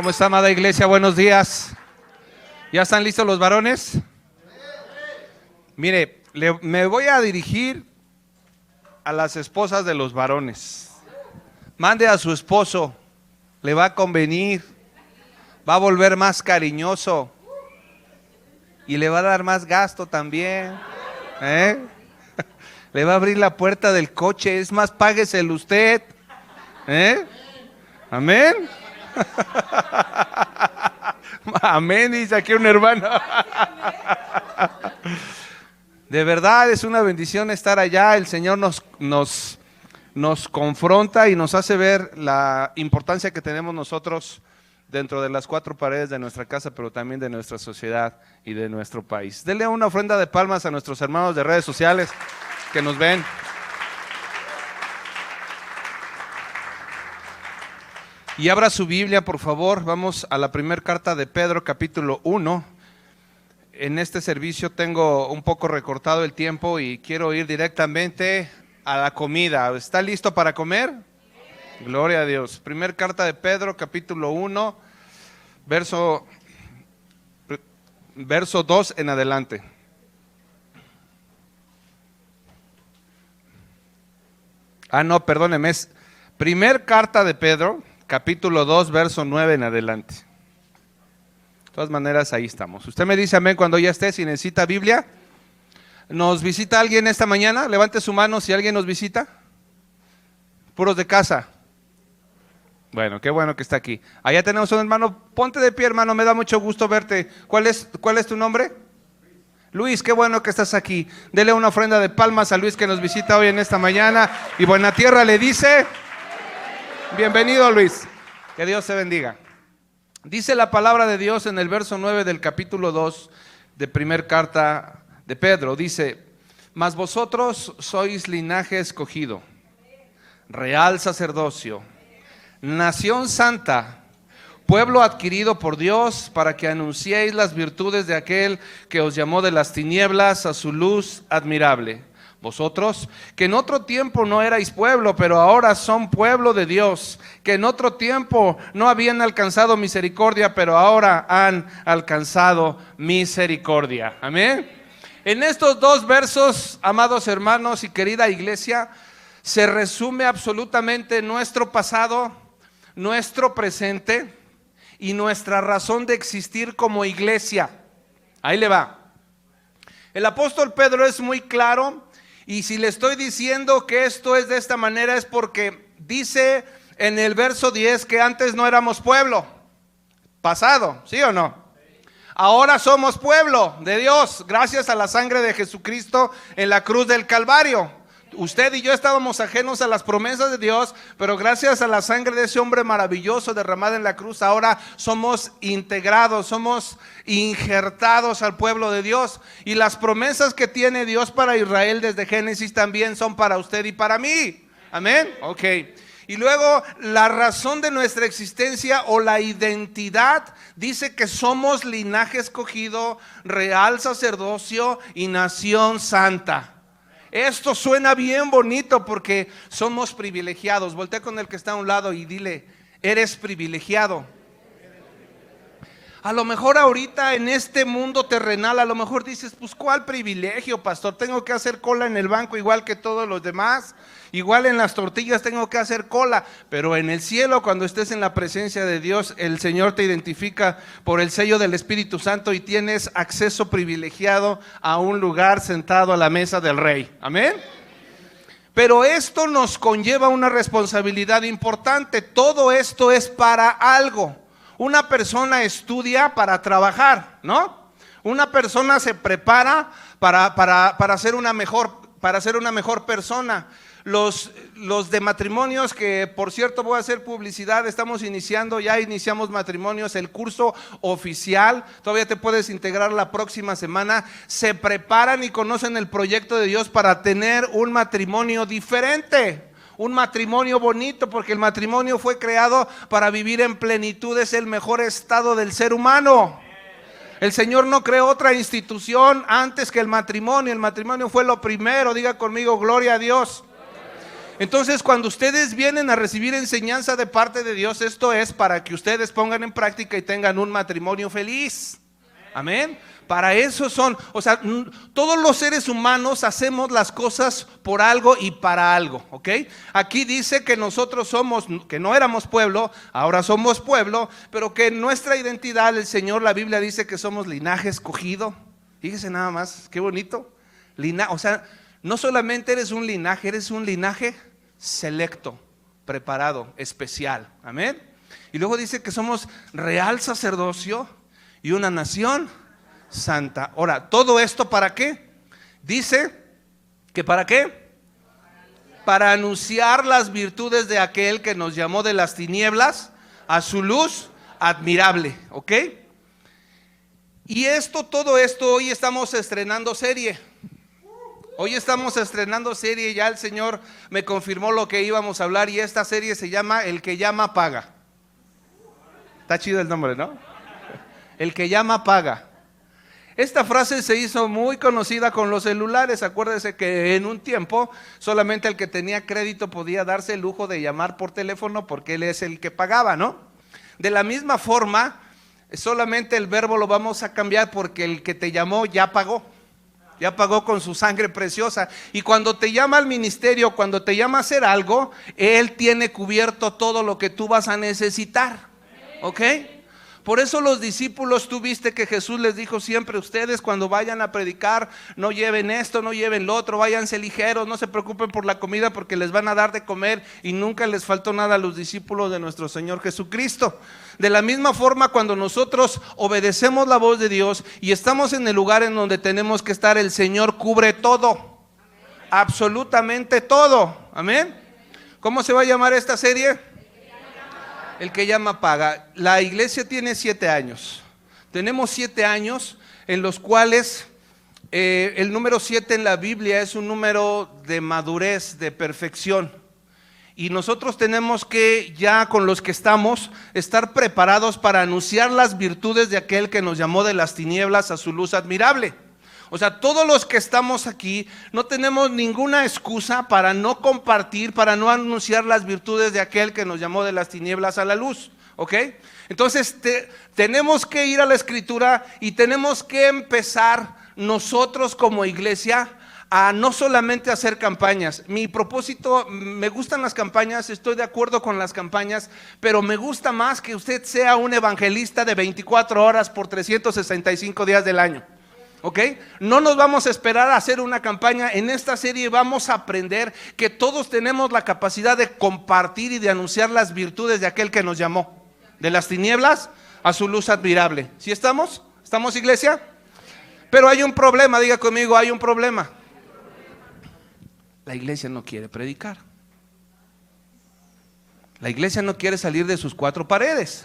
¿Cómo está, amada iglesia? Buenos días. ¿Ya están listos los varones? Mire, me voy a dirigir a las esposas de los varones. Mande a su esposo, le va a convenir, va a volver más cariñoso y le va a dar más gasto también. Le va a abrir la puerta del coche, es más, págueselo usted. Amén. Amén, dice aquí un hermano. De verdad es una bendición estar allá. El Señor nos confronta y nos hace ver la importancia que tenemos nosotros dentro de las cuatro paredes de nuestra casa, pero también de nuestra sociedad y de nuestro país. Denle una ofrenda de palmas a nuestros hermanos de redes sociales que nos ven. Y abra su Biblia, por favor. Vamos a la primera carta de Pedro, capítulo 1. En este servicio tengo un poco recortado el tiempo y quiero ir directamente a la comida. ¿Está listo para comer? Sí. Gloria a Dios. Primera carta de Pedro, capítulo 1, verso 2 en adelante. No, perdóneme, es primera carta de Pedro, capítulo 2, verso 9 en adelante. De todas maneras, ahí estamos. Usted me dice amén cuando ya esté. Si necesita Biblia. ¿Nos visita alguien esta mañana? Levante su mano si alguien nos visita. Puros de casa. Bueno, qué bueno que está aquí. Allá tenemos un hermano. Ponte de pie, hermano, me da mucho gusto verte. ¿Cuál es tu nombre? Luis, qué bueno que estás aquí. Dele una ofrenda de palmas a Luis que nos visita hoy en esta mañana. Y Buena Tierra le dice: bienvenido, Luis. Que Dios te bendiga. Dice la palabra de Dios en el verso 9 del capítulo 2 de primera carta de Pedro. Dice: mas vosotros sois linaje escogido, real sacerdocio, nación santa, pueblo adquirido por Dios, para que anunciéis las virtudes de aquel que os llamó de las tinieblas a su luz admirable. Vosotros, que en otro tiempo no erais pueblo, pero ahora son pueblo de Dios, que en otro tiempo no habían alcanzado misericordia, pero ahora han alcanzado misericordia. Amén. En estos dos versos, amados hermanos y querida iglesia, se resume absolutamente nuestro pasado, nuestro presente y nuestra razón de existir como iglesia. Ahí le va. El apóstol Pedro es muy claro. Y si le estoy diciendo que esto es de esta manera es porque dice en el verso 10 que antes no éramos pueblo. Pasado, ¿sí o no? Ahora somos pueblo de Dios gracias a la sangre de Jesucristo en la cruz del Calvario. Usted y yo estábamos ajenos a las promesas de Dios, pero gracias a la sangre de ese hombre maravilloso derramada en la cruz, ahora somos integrados, somos injertados al pueblo de Dios. Y las promesas que tiene Dios para Israel desde Génesis también son para usted y para mí. Amén. Ok. Y luego la razón de nuestra existencia o la identidad dice que somos linaje escogido, real sacerdocio y nación santa. Esto suena bien bonito porque somos privilegiados. Voltea con el que está a un lado y dile: eres privilegiado. A lo mejor ahorita en este mundo terrenal, a lo mejor dices: pues ¿cuál privilegio, pastor? Tengo que hacer cola en el banco igual que todos los demás. Igual en las tortillas tengo que hacer cola. Pero en el cielo, cuando estés en la presencia de Dios, el Señor te identifica por el sello del Espíritu Santo y tienes acceso privilegiado a un lugar sentado a la mesa del Rey. Amén. Pero esto nos conlleva una responsabilidad importante. Todo esto es para algo. Una persona estudia para trabajar, ¿no? Una persona se prepara para ser una mejor persona. Los de matrimonios, que por cierto voy a hacer publicidad, ya iniciamos matrimonios, el curso oficial, todavía te puedes integrar la próxima semana. Se preparan y conocen el proyecto de Dios para tener un matrimonio diferente. Un matrimonio bonito, porque el matrimonio fue creado para vivir en plenitud, es el mejor estado del ser humano. El Señor no creó otra institución antes que el matrimonio fue lo primero. Diga conmigo: gloria a Dios. Entonces, cuando ustedes vienen a recibir enseñanza de parte de Dios, esto es para que ustedes pongan en práctica y tengan un matrimonio feliz. Amén. Para eso son, o sea, todos los seres humanos hacemos las cosas por algo y para algo, ¿ok? Aquí dice que nosotros somos, que no éramos pueblo, ahora somos pueblo, pero que nuestra identidad, el Señor, la Biblia dice que somos linaje escogido. Fíjese nada más, qué bonito. O sea, no solamente eres un linaje selecto, preparado, especial. Amén. Y luego dice que somos real sacerdocio y una nación santa. Ahora, ¿todo esto para qué? Dice que ¿para qué? Para anunciar las virtudes de aquel que nos llamó de las tinieblas a su luz admirable, ¿ok? Y todo esto, hoy estamos estrenando serie. Ya el Señor me confirmó lo que íbamos a hablar y esta serie se llama El que llama paga. Está chido el nombre, ¿no? El que llama paga. Esta frase se hizo muy conocida con los celulares. Acuérdese que en un tiempo solamente el que tenía crédito podía darse el lujo de llamar por teléfono porque él es el que pagaba, ¿no? De la misma forma, solamente el verbo lo vamos a cambiar porque el que te llamó ya pagó con su sangre preciosa. Y cuando te llama al ministerio, cuando te llama a hacer algo, Él tiene cubierto todo lo que tú vas a necesitar, ¿ok? Por eso los discípulos, tú viste que Jesús les dijo siempre: ustedes cuando vayan a predicar, no lleven esto, no lleven lo otro, váyanse ligeros, no se preocupen por la comida porque les van a dar de comer. Y nunca les faltó nada a los discípulos de nuestro Señor Jesucristo. De la misma forma, cuando nosotros obedecemos la voz de Dios y estamos en el lugar en donde tenemos que estar, el Señor cubre todo, absolutamente todo. Amén. ¿Cómo se va a llamar esta serie? El que llama paga. La iglesia tiene 7 años. Tenemos 7 años en los cuales el número 7 en la Biblia es un número de madurez, de perfección. Y nosotros tenemos que, ya con los que estamos, estar preparados para anunciar las virtudes de aquel que nos llamó de las tinieblas a su luz admirable. O sea, todos los que estamos aquí no tenemos ninguna excusa para no compartir, para no anunciar las virtudes de aquel que nos llamó de las tinieblas a la luz, ¿ok? Entonces tenemos que ir a la Escritura y tenemos que empezar nosotros como iglesia a no solamente hacer campañas. Mi propósito, me gustan las campañas, estoy de acuerdo con las campañas, pero me gusta más que usted sea un evangelista de 24 horas por 365 días del año. ¿Ok? No nos vamos a esperar a hacer una campaña. En esta serie vamos a aprender que todos tenemos la capacidad de compartir y de anunciar las virtudes de aquel que nos llamó de las tinieblas a su luz admirable. ¿Sí estamos? ¿Estamos, iglesia? Pero hay un problema, diga conmigo, hay un problema. La iglesia no quiere predicar. La iglesia no quiere salir de sus 4 paredes.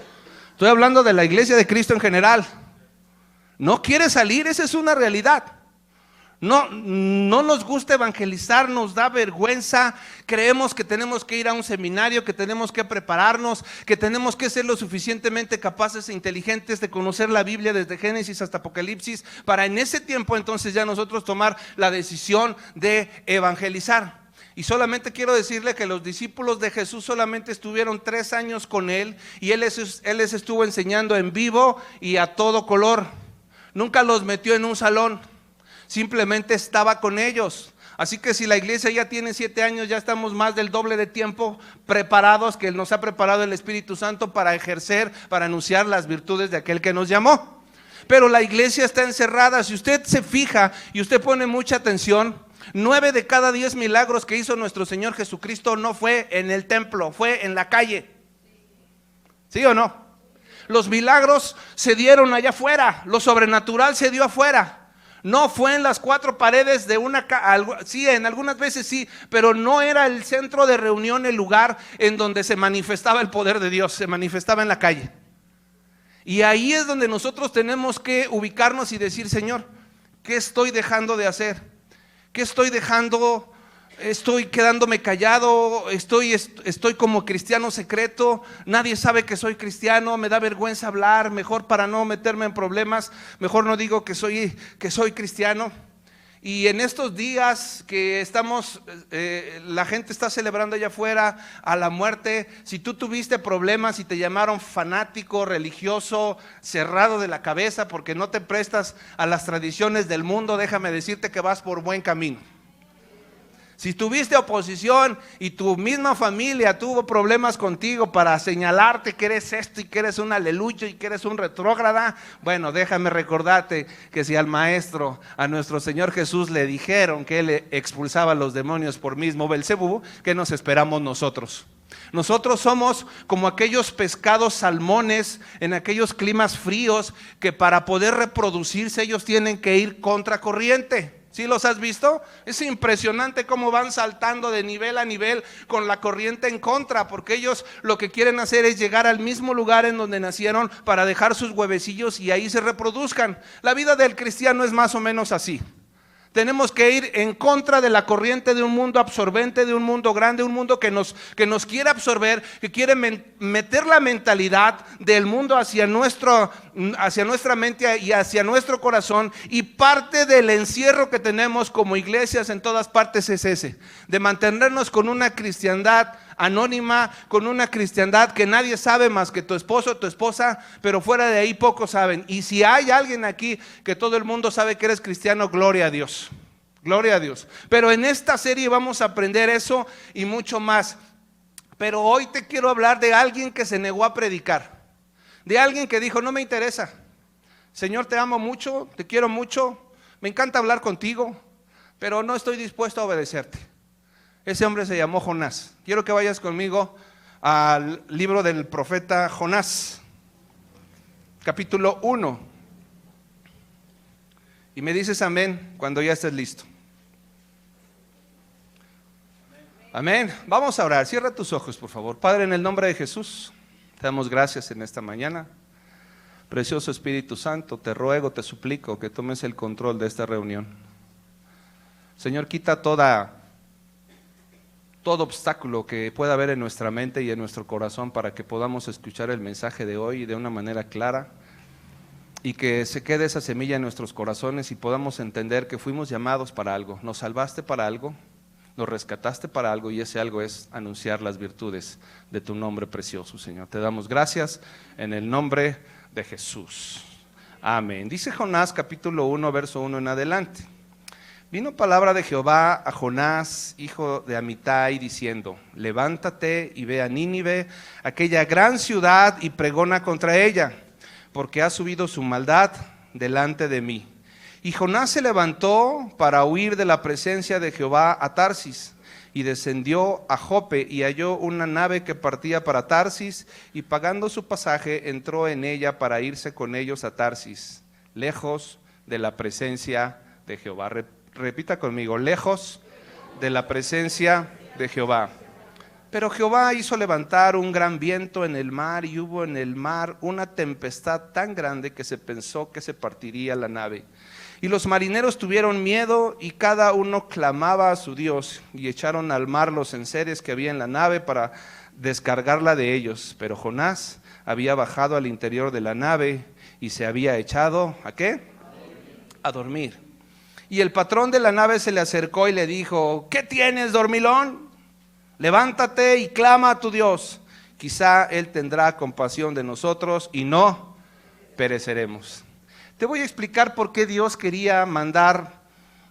Estoy hablando de la iglesia de Cristo en general. No quiere salir, esa es una realidad. No nos gusta evangelizar, nos da vergüenza. Creemos que tenemos que ir a un seminario, que tenemos que prepararnos, que tenemos que ser lo suficientemente capaces e inteligentes de conocer la Biblia desde Génesis hasta Apocalipsis, para en ese tiempo entonces ya nosotros tomar la decisión de evangelizar. Y solamente quiero decirle que los discípulos de Jesús solamente estuvieron 3 años con Él, y Él les estuvo enseñando en vivo y a todo color. Nunca los metió en un salón, simplemente estaba con ellos. Así que si la iglesia ya tiene 7 años, ya estamos más del doble de tiempo preparados, que nos ha preparado el Espíritu Santo para ejercer, para anunciar las virtudes de aquel que nos llamó. Pero la iglesia está encerrada. Si usted se fija y usted pone mucha atención, 9 de cada 10 milagros que hizo nuestro Señor Jesucristo no fue en el templo, fue en la calle. ¿Sí o no? Los milagros se dieron allá afuera, lo sobrenatural se dio afuera. No fue en las 4 paredes de una casa. Sí, en algunas veces sí, pero no era el centro de reunión, el lugar en donde se manifestaba el poder de Dios, se manifestaba en la calle. Y ahí es donde nosotros tenemos que ubicarnos y decir: Señor, ¿qué estoy dejando de hacer? ¿Qué estoy dejando? Estoy quedándome callado, estoy como cristiano secreto, nadie sabe que soy cristiano, me da vergüenza hablar, mejor para no meterme en problemas, mejor no digo que soy cristiano. Y en estos días que estamos, la gente está celebrando allá afuera a la muerte. Si tú tuviste problemas y te llamaron fanático, religioso, cerrado de la cabeza porque no te prestas a las tradiciones del mundo, déjame decirte que vas por buen camino. Si tuviste oposición y tu misma familia tuvo problemas contigo para señalarte que eres esto y que eres un aleluya y que eres un retrógrada, bueno, déjame recordarte que si al maestro, a nuestro Señor Jesús le dijeron que él expulsaba a los demonios por mismo Belcebú, ¿qué nos esperamos nosotros? Nosotros somos como aquellos pescados salmones en aquellos climas fríos que para poder reproducirse ellos tienen que ir contra corriente. ¿Sí los has visto? Es impresionante cómo van saltando de nivel a nivel con la corriente en contra, porque ellos lo que quieren hacer es llegar al mismo lugar en donde nacieron para dejar sus huevecillos y ahí se reproduzcan. La vida del cristiano es más o menos así. Tenemos que ir en contra de la corriente de un mundo absorbente, de un mundo grande, un mundo que nos quiere absorber, que quiere meter la mentalidad del mundo hacia nuestra mente y hacia nuestro corazón. Y parte del encierro que tenemos como iglesias en todas partes es ese, de mantenernos con una cristiandad anónima, con una cristiandad que nadie sabe más que tu esposo o tu esposa, pero fuera de ahí pocos saben. Y si hay alguien aquí que todo el mundo sabe que eres cristiano, gloria a Dios, gloria a Dios. Pero en esta serie vamos a aprender eso y mucho más. Pero hoy te quiero hablar de alguien que se negó a predicar, de alguien que dijo: no me interesa, Señor, te amo mucho, te quiero mucho, me encanta hablar contigo, pero no estoy dispuesto a obedecerte. Ese hombre se llamó Jonás. Quiero que vayas conmigo al libro del profeta Jonás, capítulo 1. Y me dices amén cuando ya estés listo. Amén. Vamos a orar. Cierra tus ojos, por favor. Padre, en el nombre de Jesús, te damos gracias en esta mañana. Precioso Espíritu Santo, te ruego, te suplico que tomes el control de esta reunión. Señor, quita todo obstáculo que pueda haber en nuestra mente y en nuestro corazón para que podamos escuchar el mensaje de hoy de una manera clara y que se quede esa semilla en nuestros corazones y podamos entender que fuimos llamados para algo, nos salvaste para algo, nos rescataste para algo y ese algo es anunciar las virtudes de tu nombre precioso, Señor. Te damos gracias en el nombre de Jesús. Amén. Dice Jonás capítulo 1, verso 1 en adelante. Vino palabra de Jehová a Jonás, hijo de Amitai, diciendo: levántate y ve a Nínive, aquella gran ciudad, y pregona contra ella, porque ha subido su maldad delante de mí. Y Jonás se levantó para huir de la presencia de Jehová a Tarsis, y descendió a Jope, y halló una nave que partía para Tarsis, y pagando su pasaje, entró en ella para irse con ellos a Tarsis, lejos de la presencia de Jehová. Repita conmigo: lejos de la presencia de Jehová. Pero Jehová hizo levantar un gran viento en el mar, y hubo en el mar una tempestad tan grande que se pensó que se partiría la nave. Y los marineros tuvieron miedo, y cada uno clamaba a su Dios, y echaron al mar los enseres que había en la nave para descargarla de ellos. Pero Jonás había bajado al interior de la nave y se había echado, ¿a qué? A dormir. Y el patrón de la nave se le acercó y le dijo: ¿qué tienes, dormilón? Levántate y clama a tu Dios. Quizá Él tendrá compasión de nosotros y no pereceremos. Te voy a explicar por qué Dios quería mandar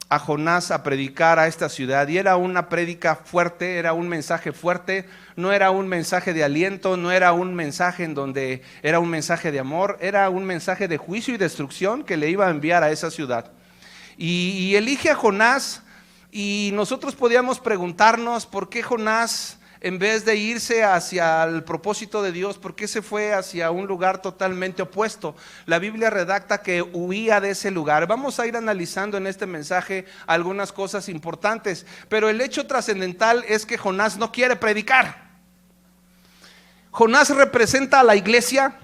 a Jonás a predicar a esta ciudad. Y era una prédica fuerte, era un mensaje fuerte. No era un mensaje de aliento, no era un mensaje en donde era un mensaje de amor. Era un mensaje de juicio y destrucción que le iba a enviar a esa ciudad. Y elige a Jonás, y nosotros podíamos preguntarnos por qué Jonás, en vez de irse hacia el propósito de Dios, por qué se fue hacia un lugar totalmente opuesto. La Biblia redacta que huía de ese lugar. Vamos a ir analizando en este mensaje algunas cosas importantes, pero el hecho trascendental es que Jonás no quiere predicar. Jonás representa a la iglesia,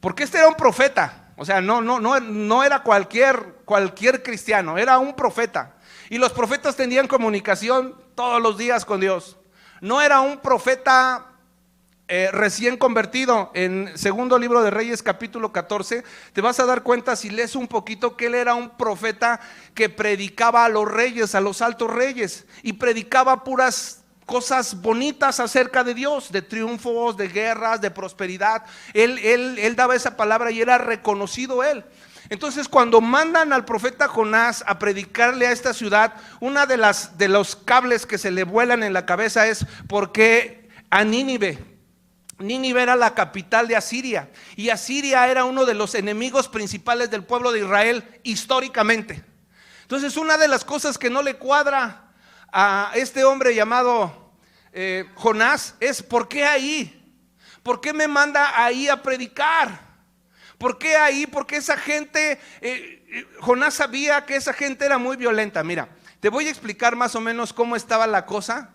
porque este era un profeta. O sea, no era cualquier cristiano, era un profeta. Y los profetas tenían comunicación todos los días con Dios. No era un profeta recién convertido, en segundo libro de Reyes capítulo 14, te vas a dar cuenta si lees un poquito que él era un profeta que predicaba a los reyes, a los altos reyes, y predicaba puras cosas bonitas acerca de Dios, de triunfos, de guerras, de prosperidad. Él daba esa palabra y era reconocido él. Entonces, cuando mandan al profeta Jonás a predicarle a esta ciudad, una de los cables que se le vuelan en la cabeza es: ¿por qué a Nínive? Nínive era la capital de Asiria, y Asiria era uno de los enemigos principales del pueblo de Israel históricamente. Entonces, una de las cosas que no le cuadra a este hombre llamado Jonás es: ¿por qué ahí? ¿Por qué me manda ahí a predicar? ¿Por qué ahí? Porque esa gente, Jonás sabía que esa gente era muy violenta. Mira, te voy a explicar más o menos cómo estaba la cosa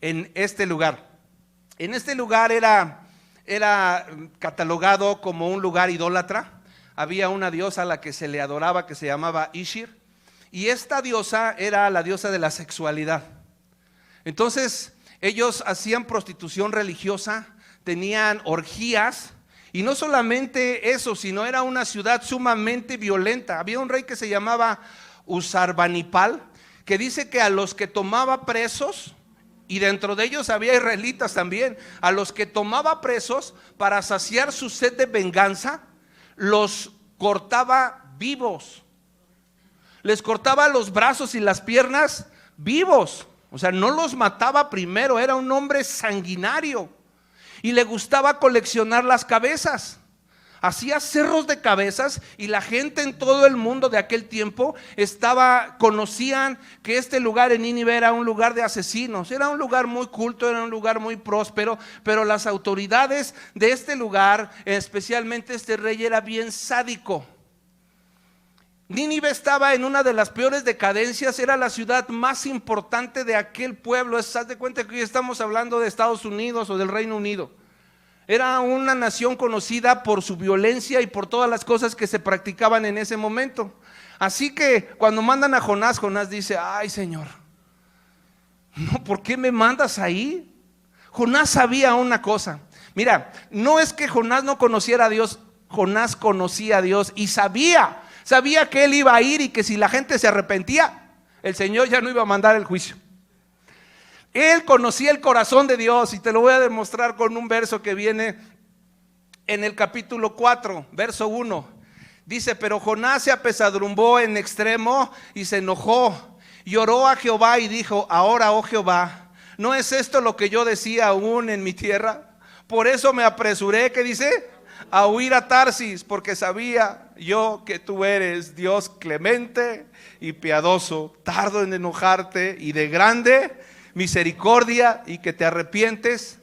en este lugar. En este lugar era catalogado como un lugar idólatra. Había una diosa a la que se le adoraba que se llamaba Ishir, y esta diosa era la diosa de la sexualidad. Entonces ellos hacían prostitución religiosa, tenían orgías, y no solamente eso, sino era una ciudad sumamente violenta. Había un rey que se llamaba Usarbanipal, que dice que a los que tomaba presos, y dentro de ellos había israelitas también, a los que tomaba presos para saciar su sed de venganza, los cortaba vivos. Les cortaba los brazos y las piernas vivos. O sea, no los mataba primero, era un hombre sanguinario. Y le gustaba coleccionar las cabezas. Hacía cerros de cabezas, y la gente en todo el mundo de aquel tiempo conocían que este lugar en Nínive era un lugar de asesinos. Era un lugar muy culto, era un lugar muy próspero, pero las autoridades de este lugar, especialmente este rey, era bien sádico. Nínive estaba en una de las peores decadencias, era la ciudad más importante de aquel pueblo. Haz de cuenta que hoy estamos hablando de Estados Unidos o del Reino Unido. Era una nación conocida por su violencia y por todas las cosas que se practicaban en ese momento. Así que cuando mandan a Jonás, Jonás dice: ay, Señor, no, ¿por qué me mandas ahí? Jonás sabía una cosa. Mira, no es que Jonás no conociera a Dios, Jonás conocía a Dios y sabía que él iba a ir, y que si la gente se arrepentía, el Señor ya no iba a mandar el juicio. Él conocía el corazón de Dios, y te lo voy a demostrar con un verso que viene en el capítulo 4, verso 1. Dice: pero Jonás se apesadumbró en extremo y se enojó, y oró a Jehová y dijo: ahora, oh Jehová, ¿no es esto lo que yo decía aún en mi tierra? Por eso me apresuré, ¿qué dice? A huir a Tarsis, porque sabía yo que tú eres Dios clemente y piadoso, tardo en enojarte y de grande misericordia, y que te arrepientes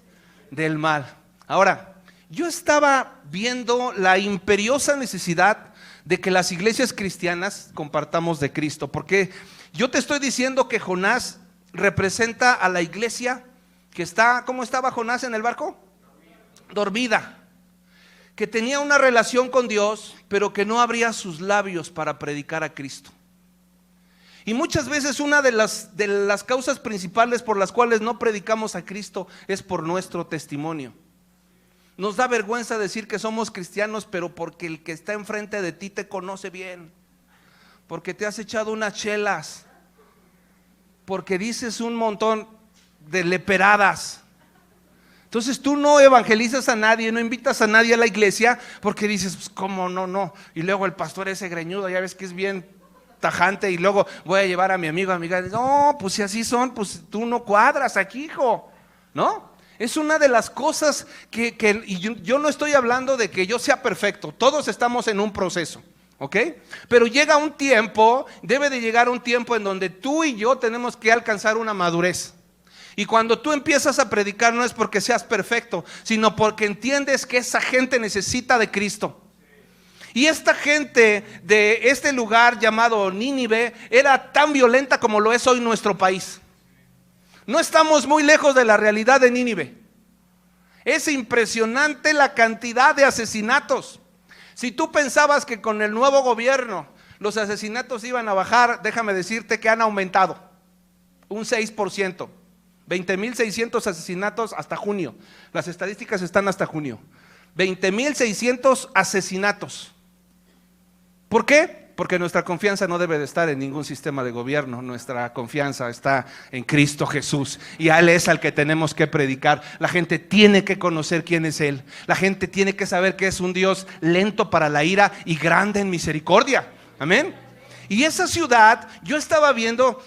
del mal. Ahora, yo estaba viendo la imperiosa necesidad de que las iglesias cristianas compartamos de Cristo, porque yo te estoy diciendo que Jonás representa a la iglesia que está, ¿cómo estaba Jonás en el barco? Dormida, que tenía una relación con Dios, pero que no abría sus labios para predicar a Cristo. Y muchas veces una de las causas principales por las cuales no predicamos a Cristo es por nuestro testimonio. Nos da vergüenza decir que somos cristianos, pero porque el que está enfrente de ti te conoce bien, porque te has echado unas chelas, porque dices un montón de leperadas. Entonces tú no evangelizas a nadie, no invitas a nadie a la iglesia, porque dices: pues cómo no. Y luego el pastor ese greñudo, ya ves que es bien tajante, y luego voy a llevar a mi amigo, amiga. No, pues si así son, pues tú no cuadras aquí, hijo, ¿no? Es una de las cosas y yo no estoy hablando de que yo sea perfecto, todos estamos en un proceso, ¿ok? Pero llega un tiempo, debe de llegar un tiempo en donde tú y yo tenemos que alcanzar una madurez. Y cuando tú empiezas a predicar, no es porque seas perfecto, sino porque entiendes que esa gente necesita de Cristo. Y esta gente de este lugar llamado Nínive era tan violenta como lo es hoy nuestro país. No estamos muy lejos de la realidad de Nínive. Es impresionante la cantidad de asesinatos. Si tú pensabas que con el nuevo gobierno los asesinatos iban a bajar, déjame decirte que han aumentado un 6%. 20,600 asesinatos hasta junio. Las estadísticas están hasta junio. 20,600 asesinatos. ¿Por qué? Porque nuestra confianza no debe de estar en ningún sistema de gobierno. Nuestra confianza está en Cristo Jesús, y a Él es al que tenemos que predicar. La gente tiene que conocer quién es Él. La gente tiene que saber que es un Dios lento para la ira y grande en misericordia. Amén. Y esa ciudad, yo estaba viendo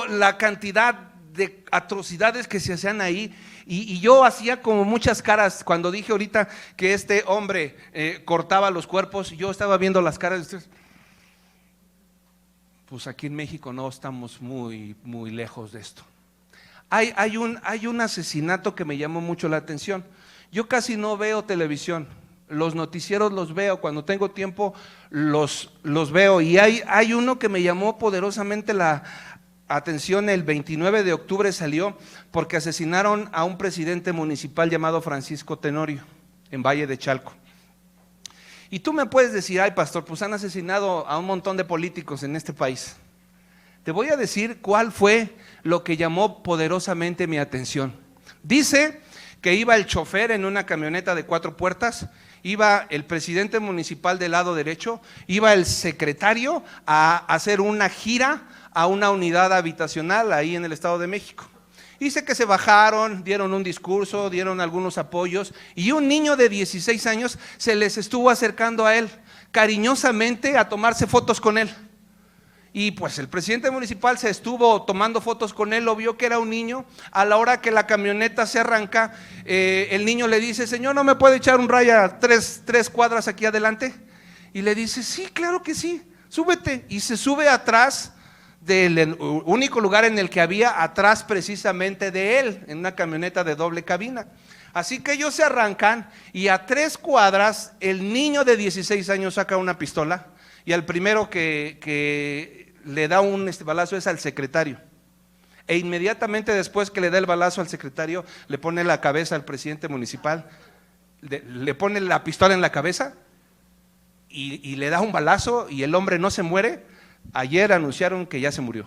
la cantidad de atrocidades que se hacían ahí. Y yo hacía como muchas caras cuando dije ahorita que este hombre cortaba los cuerpos. Yo estaba viendo las caras de ustedes. Pues aquí en México no estamos muy lejos de esto. Hay un asesinato que me llamó mucho la atención. Yo casi no veo televisión. Los noticieros los veo, cuando tengo tiempo los veo. Y hay uno que me llamó poderosamente la atención. El 29 de octubre salió porque asesinaron a un presidente municipal llamado Francisco Tenorio en Valle de Chalco. Y tú me puedes decir: ay, pastor, pues han asesinado a un montón de políticos en este país. Te voy a decir cuál fue lo que llamó poderosamente mi atención. Dice que iba el chofer en una camioneta de 4 puertas, iba el presidente municipal del lado derecho, iba el secretario a hacer una gira a una unidad habitacional ahí en el Estado de México. Dice que se bajaron, dieron un discurso, dieron algunos apoyos, y un niño de 16 años se les estuvo acercando a él cariñosamente a tomarse fotos con él. Y pues el presidente municipal se estuvo tomando fotos con él, lo vio que era un niño. A la hora que la camioneta se arranca, el niño le dice: señor, ¿no me puede echar un raya 3 cuadras aquí adelante? Y le dice: sí, claro que sí, súbete. Y se sube atrás del único lugar en el que había, atrás precisamente de él, en una camioneta de doble cabina. Así que ellos se arrancan, y a 3 cuadras el niño de 16 años saca una pistola, y al primero que le da un balazo es al secretario. E inmediatamente después que le da el balazo al secretario, le pone la cabeza al presidente municipal, le pone la pistola en la cabeza y le da un balazo, y el hombre no se muere. Ayer anunciaron que ya se murió,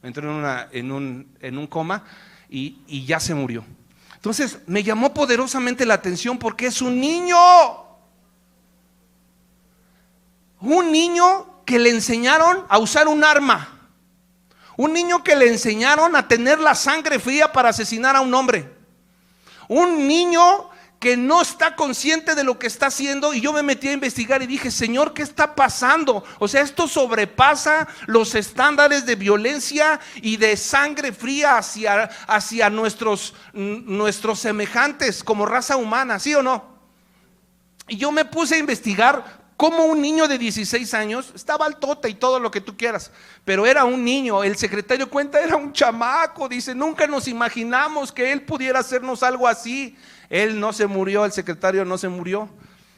entró en un coma y ya se murió. Entonces me llamó poderosamente la atención porque es un niño que le enseñaron a usar un arma, un niño que le enseñaron a tener la sangre fría para asesinar a un hombre, un niño que no está consciente de lo que está haciendo. Y yo me metí a investigar y dije: Señor, ¿qué está pasando? O sea, esto sobrepasa los estándares de violencia y de sangre fría hacia nuestros semejantes como raza humana, ¿sí o no? Y yo me puse a investigar cómo un niño de 16 años, estaba altote y todo lo que tú quieras, pero era un niño. El secretario cuenta, era un chamaco, dice: nunca nos imaginamos que él pudiera hacernos algo así. Él no se murió, el secretario no se murió,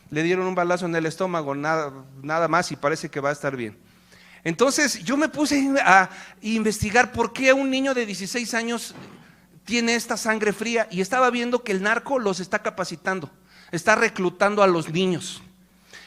le dieron un balazo en el estómago, nada más, y parece que va a estar bien. Entonces yo me puse a investigar por qué un niño de 16 años tiene esta sangre fría, y estaba viendo que el narco los está capacitando, está reclutando a los niños.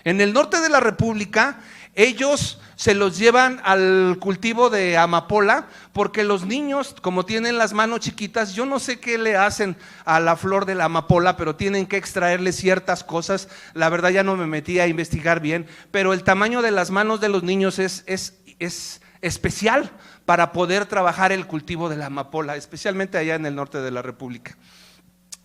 En el norte de la República, ellos se los llevan al cultivo de amapola, porque los niños, como tienen las manos chiquitas, yo no sé qué le hacen a la flor de la amapola, pero tienen que extraerle ciertas cosas. La verdad ya no me metí a investigar bien, pero el tamaño de las manos de los niños es especial para poder trabajar el cultivo de la amapola, especialmente allá en el norte de la República.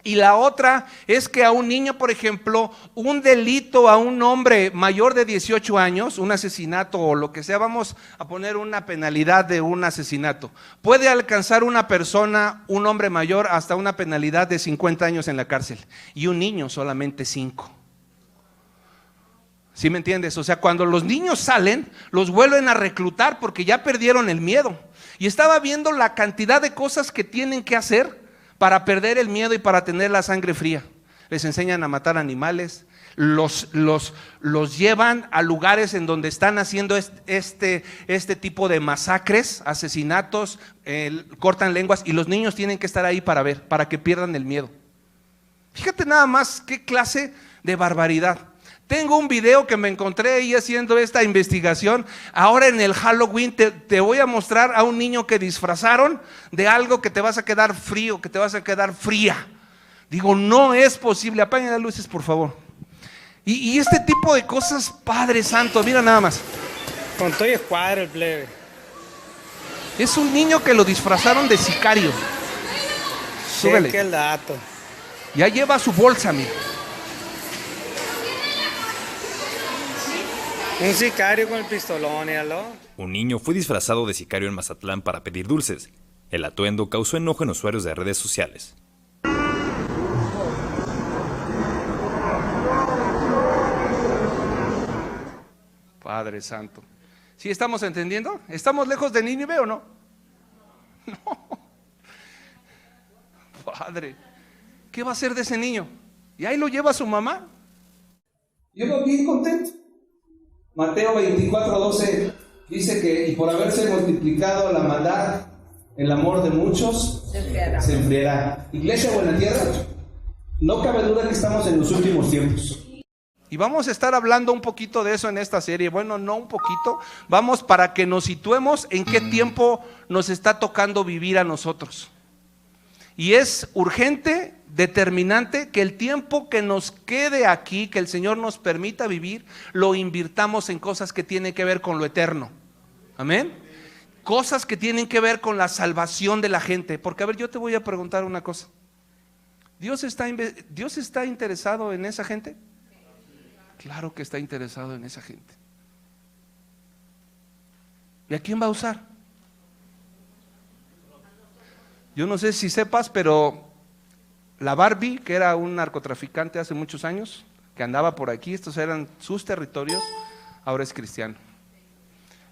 Y la otra es que a un niño, por ejemplo, un delito a un hombre mayor de 18 años, un asesinato o lo que sea, vamos a poner una penalidad de un asesinato, puede alcanzar una persona, un hombre mayor, hasta una penalidad de 50 años en la cárcel, y un niño solamente 5. ¿Sí me entiendes? O sea, cuando los niños salen, los vuelven a reclutar porque ya perdieron el miedo. Y estaba viendo la cantidad de cosas que tienen que hacer para perder el miedo y para tener la sangre fría. Les enseñan a matar animales, los llevan a lugares en donde están haciendo este tipo de masacres, asesinatos, cortan lenguas, y los niños tienen que estar ahí para ver, para que pierdan el miedo. Fíjate nada más qué clase de barbaridad. Tengo un video que me encontré ahí haciendo esta investigación. Ahora en el Halloween te voy a mostrar a un niño que disfrazaron de algo que te vas a quedar frío, que te vas a quedar fría. Digo, no es posible. Apaguen las luces, por favor. Y este tipo de cosas, Padre Santo, mira nada más. Con todo y escuadra el plebe. Es un niño que lo disfrazaron de sicario. Súbele. Cheque el dato. Ya lleva su bolsa, mira. Un sicario con el pistolón, míralo. Un niño fue disfrazado de sicario en Mazatlán para pedir dulces. El atuendo causó enojo en usuarios de redes sociales. Padre Santo. ¿Sí estamos entendiendo? ¿Estamos lejos de Nínive o no? No. Padre, ¿qué va a hacer de ese niño? Y ahí lo lleva su mamá. Yo lo vi contento. Mateo 24:12 dice que y por haberse multiplicado la maldad, el amor de muchos se enfriará. Iglesia Buena Tierra, no cabe duda que estamos en los últimos tiempos. Y vamos a estar hablando un poquito de eso en esta serie. Bueno, no un poquito. Vamos para que nos situemos en qué tiempo nos está tocando vivir a nosotros. Y es urgente, determinante, que el tiempo que nos quede aquí, que el Señor nos permita vivir, lo invirtamos en cosas que tienen que ver con lo eterno. Amén. Cosas que tienen que ver con la salvación de la gente. Porque, a ver, yo te voy a preguntar una cosa. ¿Dios está interesado en esa gente? Claro que está interesado en esa gente. ¿Y a quién va a usar? Yo no sé si sepas, pero la Barbie, que era un narcotraficante hace muchos años, que andaba por aquí, estos eran sus territorios, ahora es cristiano.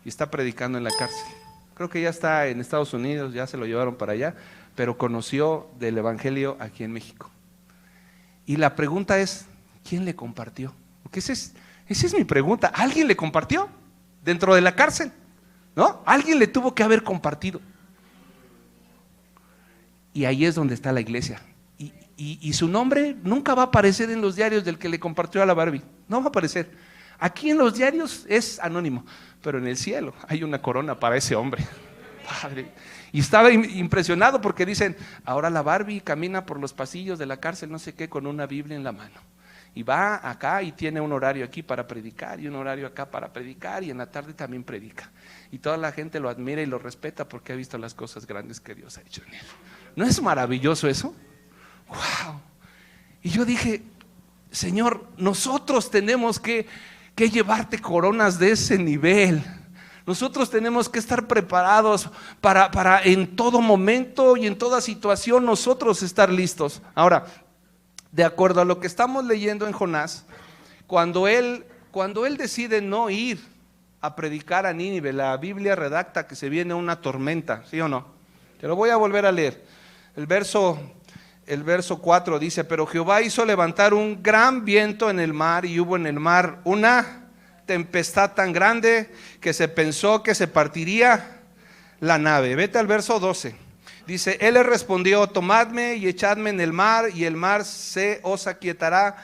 Y está predicando en la cárcel. Creo que ya está en Estados Unidos, ya se lo llevaron para allá, pero conoció del evangelio aquí en México. Y la pregunta es, ¿quién le compartió? Porque esa es mi pregunta. ¿Alguien le compartió dentro de la cárcel? ¿No? Alguien le tuvo que haber compartido. Y ahí es donde está la iglesia. Y su nombre nunca va a aparecer en los diarios del que le compartió a la Barbie. No va a aparecer. Aquí en los diarios es anónimo, pero en el cielo hay una corona para ese hombre. Padre. Y estaba impresionado porque dicen, ahora la Barbie camina por los pasillos de la cárcel, no sé qué, con una Biblia en la mano. Y va acá y tiene un horario aquí para predicar y un horario acá para predicar y en la tarde también predica. Y toda la gente lo admira y lo respeta porque ha visto las cosas grandes que Dios ha hecho en él. ¿No es maravilloso eso? ¡Wow! Y yo dije, Señor, nosotros tenemos que llevarte coronas de ese nivel. Nosotros tenemos que estar preparados para en todo momento y en toda situación nosotros estar listos. Ahora, de acuerdo a lo que estamos leyendo en Jonás, cuando él decide no ir a predicar a Nínive, la Biblia redacta que se viene una tormenta, ¿sí o no? Te lo voy a volver a leer. El verso 4 dice, pero Jehová hizo levantar un gran viento en el mar y hubo en el mar una tempestad tan grande que se pensó que se partiría la nave. Vete al verso 12. Dice, él le respondió, tomadme y echadme en el mar y el mar se os aquietará,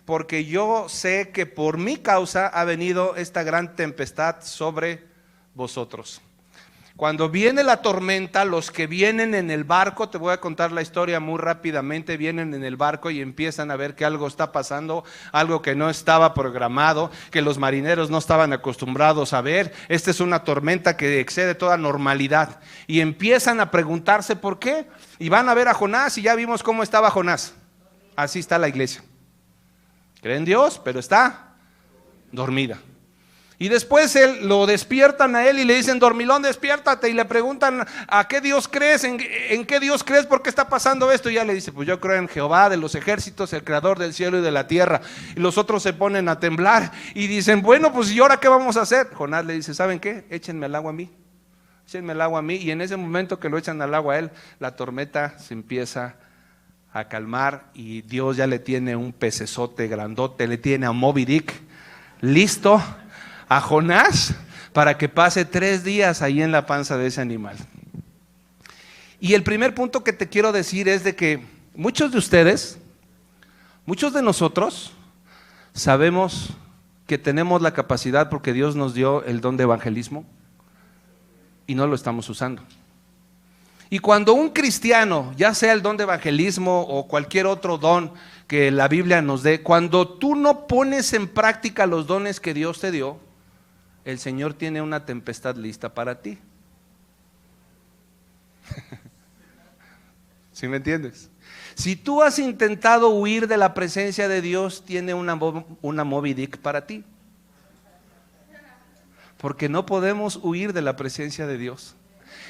porque yo sé que por mi causa ha venido esta gran tempestad sobre vosotros. Cuando viene la tormenta, los que vienen en el barco, te voy a contar la historia muy rápidamente, vienen en el barco y empiezan a ver que algo está pasando, algo que no estaba programado, que los marineros no estaban acostumbrados a ver. Esta es una tormenta que excede toda normalidad y empiezan a preguntarse por qué y van a ver a Jonás y ya vimos cómo estaba Jonás. Así está la iglesia. Cree en Dios, pero está dormida. Y después lo despiertan a él y le dicen, dormilón, despiértate. Y le preguntan, ¿a qué Dios crees? ¿En qué Dios crees? ¿Por qué está pasando esto? Y ya le dice, pues yo creo en Jehová de los ejércitos, el creador del cielo y de la tierra. Y los otros se ponen a temblar y dicen, bueno, pues ¿y ahora qué vamos a hacer? Jonás le dice, ¿saben qué? Échenme el agua a mí. Échenme el agua a mí. Y en ese momento que lo echan al agua a él, la tormenta se empieza a calmar y Dios ya le tiene un pecesote grandote, le tiene a Moby Dick listo a Jonás para que pase 3 días ahí en la panza de ese animal. Y el primer punto que te quiero decir es de que muchos de ustedes, muchos de nosotros sabemos que tenemos la capacidad porque Dios nos dio el don de evangelismo y no lo estamos usando. Y cuando un cristiano, ya sea el don de evangelismo o cualquier otro don que la Biblia nos dé, cuando tú no pones en práctica los dones que Dios te dio, el Señor tiene una tempestad lista para ti. ¿Sí me entiendes? Si tú has intentado huir de la presencia de Dios, tiene una Moby Dick para ti. Porque no podemos huir de la presencia de Dios.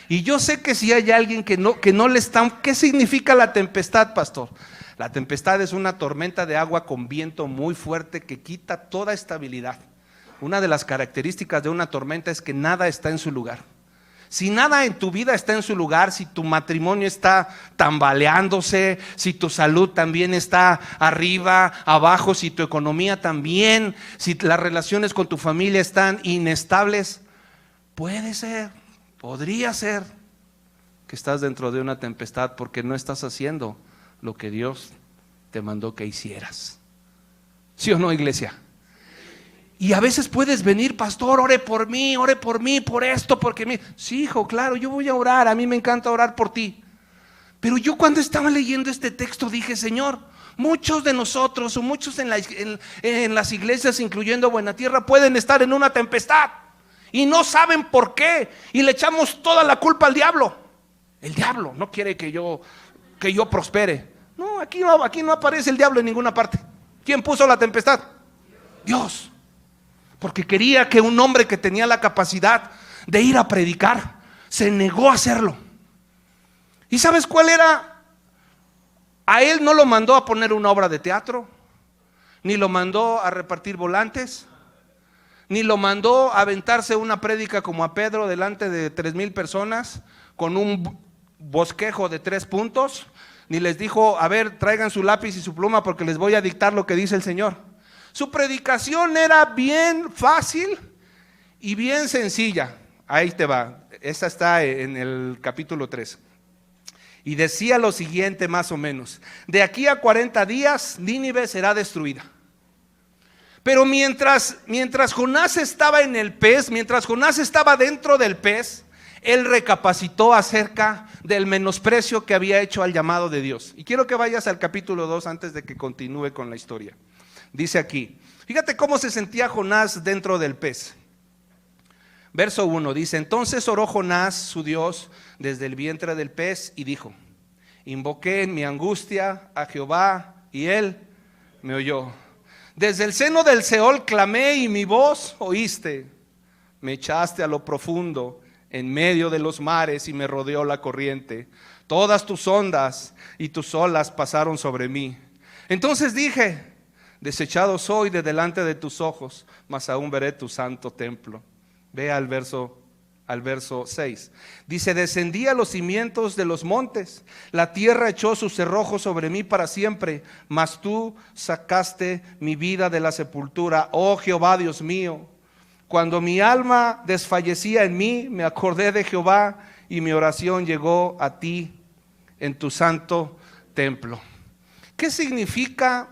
Y yo sé que si hay alguien que no le está... ¿Qué significa la tempestad, pastor? La tempestad es una tormenta de agua con viento muy fuerte que quita toda estabilidad. Una de las características de una tormenta es que nada está en su lugar. Si nada en tu vida está en su lugar, si tu matrimonio está tambaleándose, si tu salud también está arriba, abajo, si tu economía también, si las relaciones con tu familia están inestables, podría ser que estás dentro de una tempestad porque no estás haciendo lo que Dios te mandó que hicieras. ¿Sí o no, iglesia? Y a veces puedes venir, pastor, ore por mí, por esto, porque mí. Sí, hijo, claro, yo voy a orar, a mí me encanta orar por ti. Pero yo cuando estaba leyendo este texto dije, Señor, muchos de nosotros o muchos en las iglesias, incluyendo Buena Tierra, pueden estar en una tempestad y no saben por qué y le echamos toda la culpa al diablo. El diablo no quiere que yo prospere. No, aquí no aparece el diablo en ninguna parte. ¿Quién puso la tempestad? Dios. Porque quería que un hombre que tenía la capacidad de ir a predicar se negó a hacerlo. ¿Y sabes cuál era? A él no lo mandó a poner una obra de teatro, ni lo mandó a repartir volantes, ni lo mandó a aventarse una prédica como a Pedro delante de 3,000 personas con un bosquejo de 3 puntos, ni les dijo, a ver, traigan su lápiz y su pluma porque les voy a dictar lo que dice el Señor. Su predicación era bien fácil y bien sencilla. Ahí te va, esta está en el capítulo 3. Y decía lo siguiente más o menos: de aquí a 40 días Nínive será destruida. Pero mientras Jonás estaba en el pez, mientras Jonás estaba dentro del pez, él recapacitó acerca del menosprecio que había hecho al llamado de Dios. Y quiero que vayas al capítulo 2 antes de que continúe con la historia. Dice aquí, fíjate cómo se sentía Jonás dentro del pez. Verso 1 dice, entonces oró Jonás, su Dios, desde el vientre del pez y dijo, invoqué en mi angustia a Jehová y él me oyó. Desde el seno del Seol clamé y mi voz oíste. Me echaste a lo profundo, en medio de los mares y me rodeó la corriente. Todas tus ondas y tus olas pasaron sobre mí. Entonces dije, desechado soy de delante de tus ojos, mas aún veré tu santo templo. Ve al verso 6. Dice, descendí a los cimientos de los montes, la tierra echó sus cerrojos sobre mí para siempre, mas tú sacaste mi vida de la sepultura, oh Jehová Dios mío. Cuando mi alma desfallecía en mí, me acordé de Jehová y mi oración llegó a ti en tu santo templo. ¿Qué significa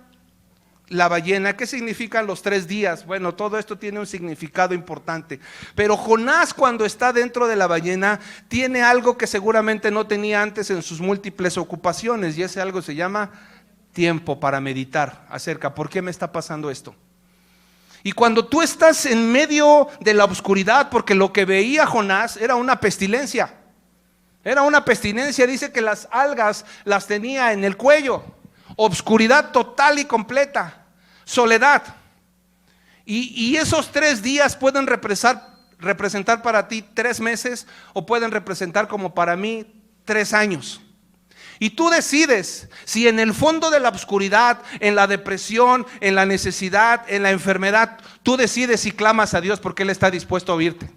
la ballena? ¿Qué significan los 3 días? Bueno, todo esto tiene un significado importante. Pero Jonás, cuando está dentro de la ballena, tiene algo que seguramente no tenía antes en sus múltiples ocupaciones, y ese algo se llama tiempo para meditar acerca, ¿por qué me está pasando esto? Y cuando tú estás en medio de la oscuridad, porque lo que veía Jonás era una pestilencia. Era una pestilencia, dice que las algas las tenía en el cuello. Obscuridad total y completa, soledad. Y esos 3 días pueden representar para ti 3 meses o pueden representar como para mí 3 años. Y tú decides si en el fondo de la oscuridad, en la depresión, en la necesidad, en la enfermedad, tú decides si clamas a Dios porque Él está dispuesto a oírte.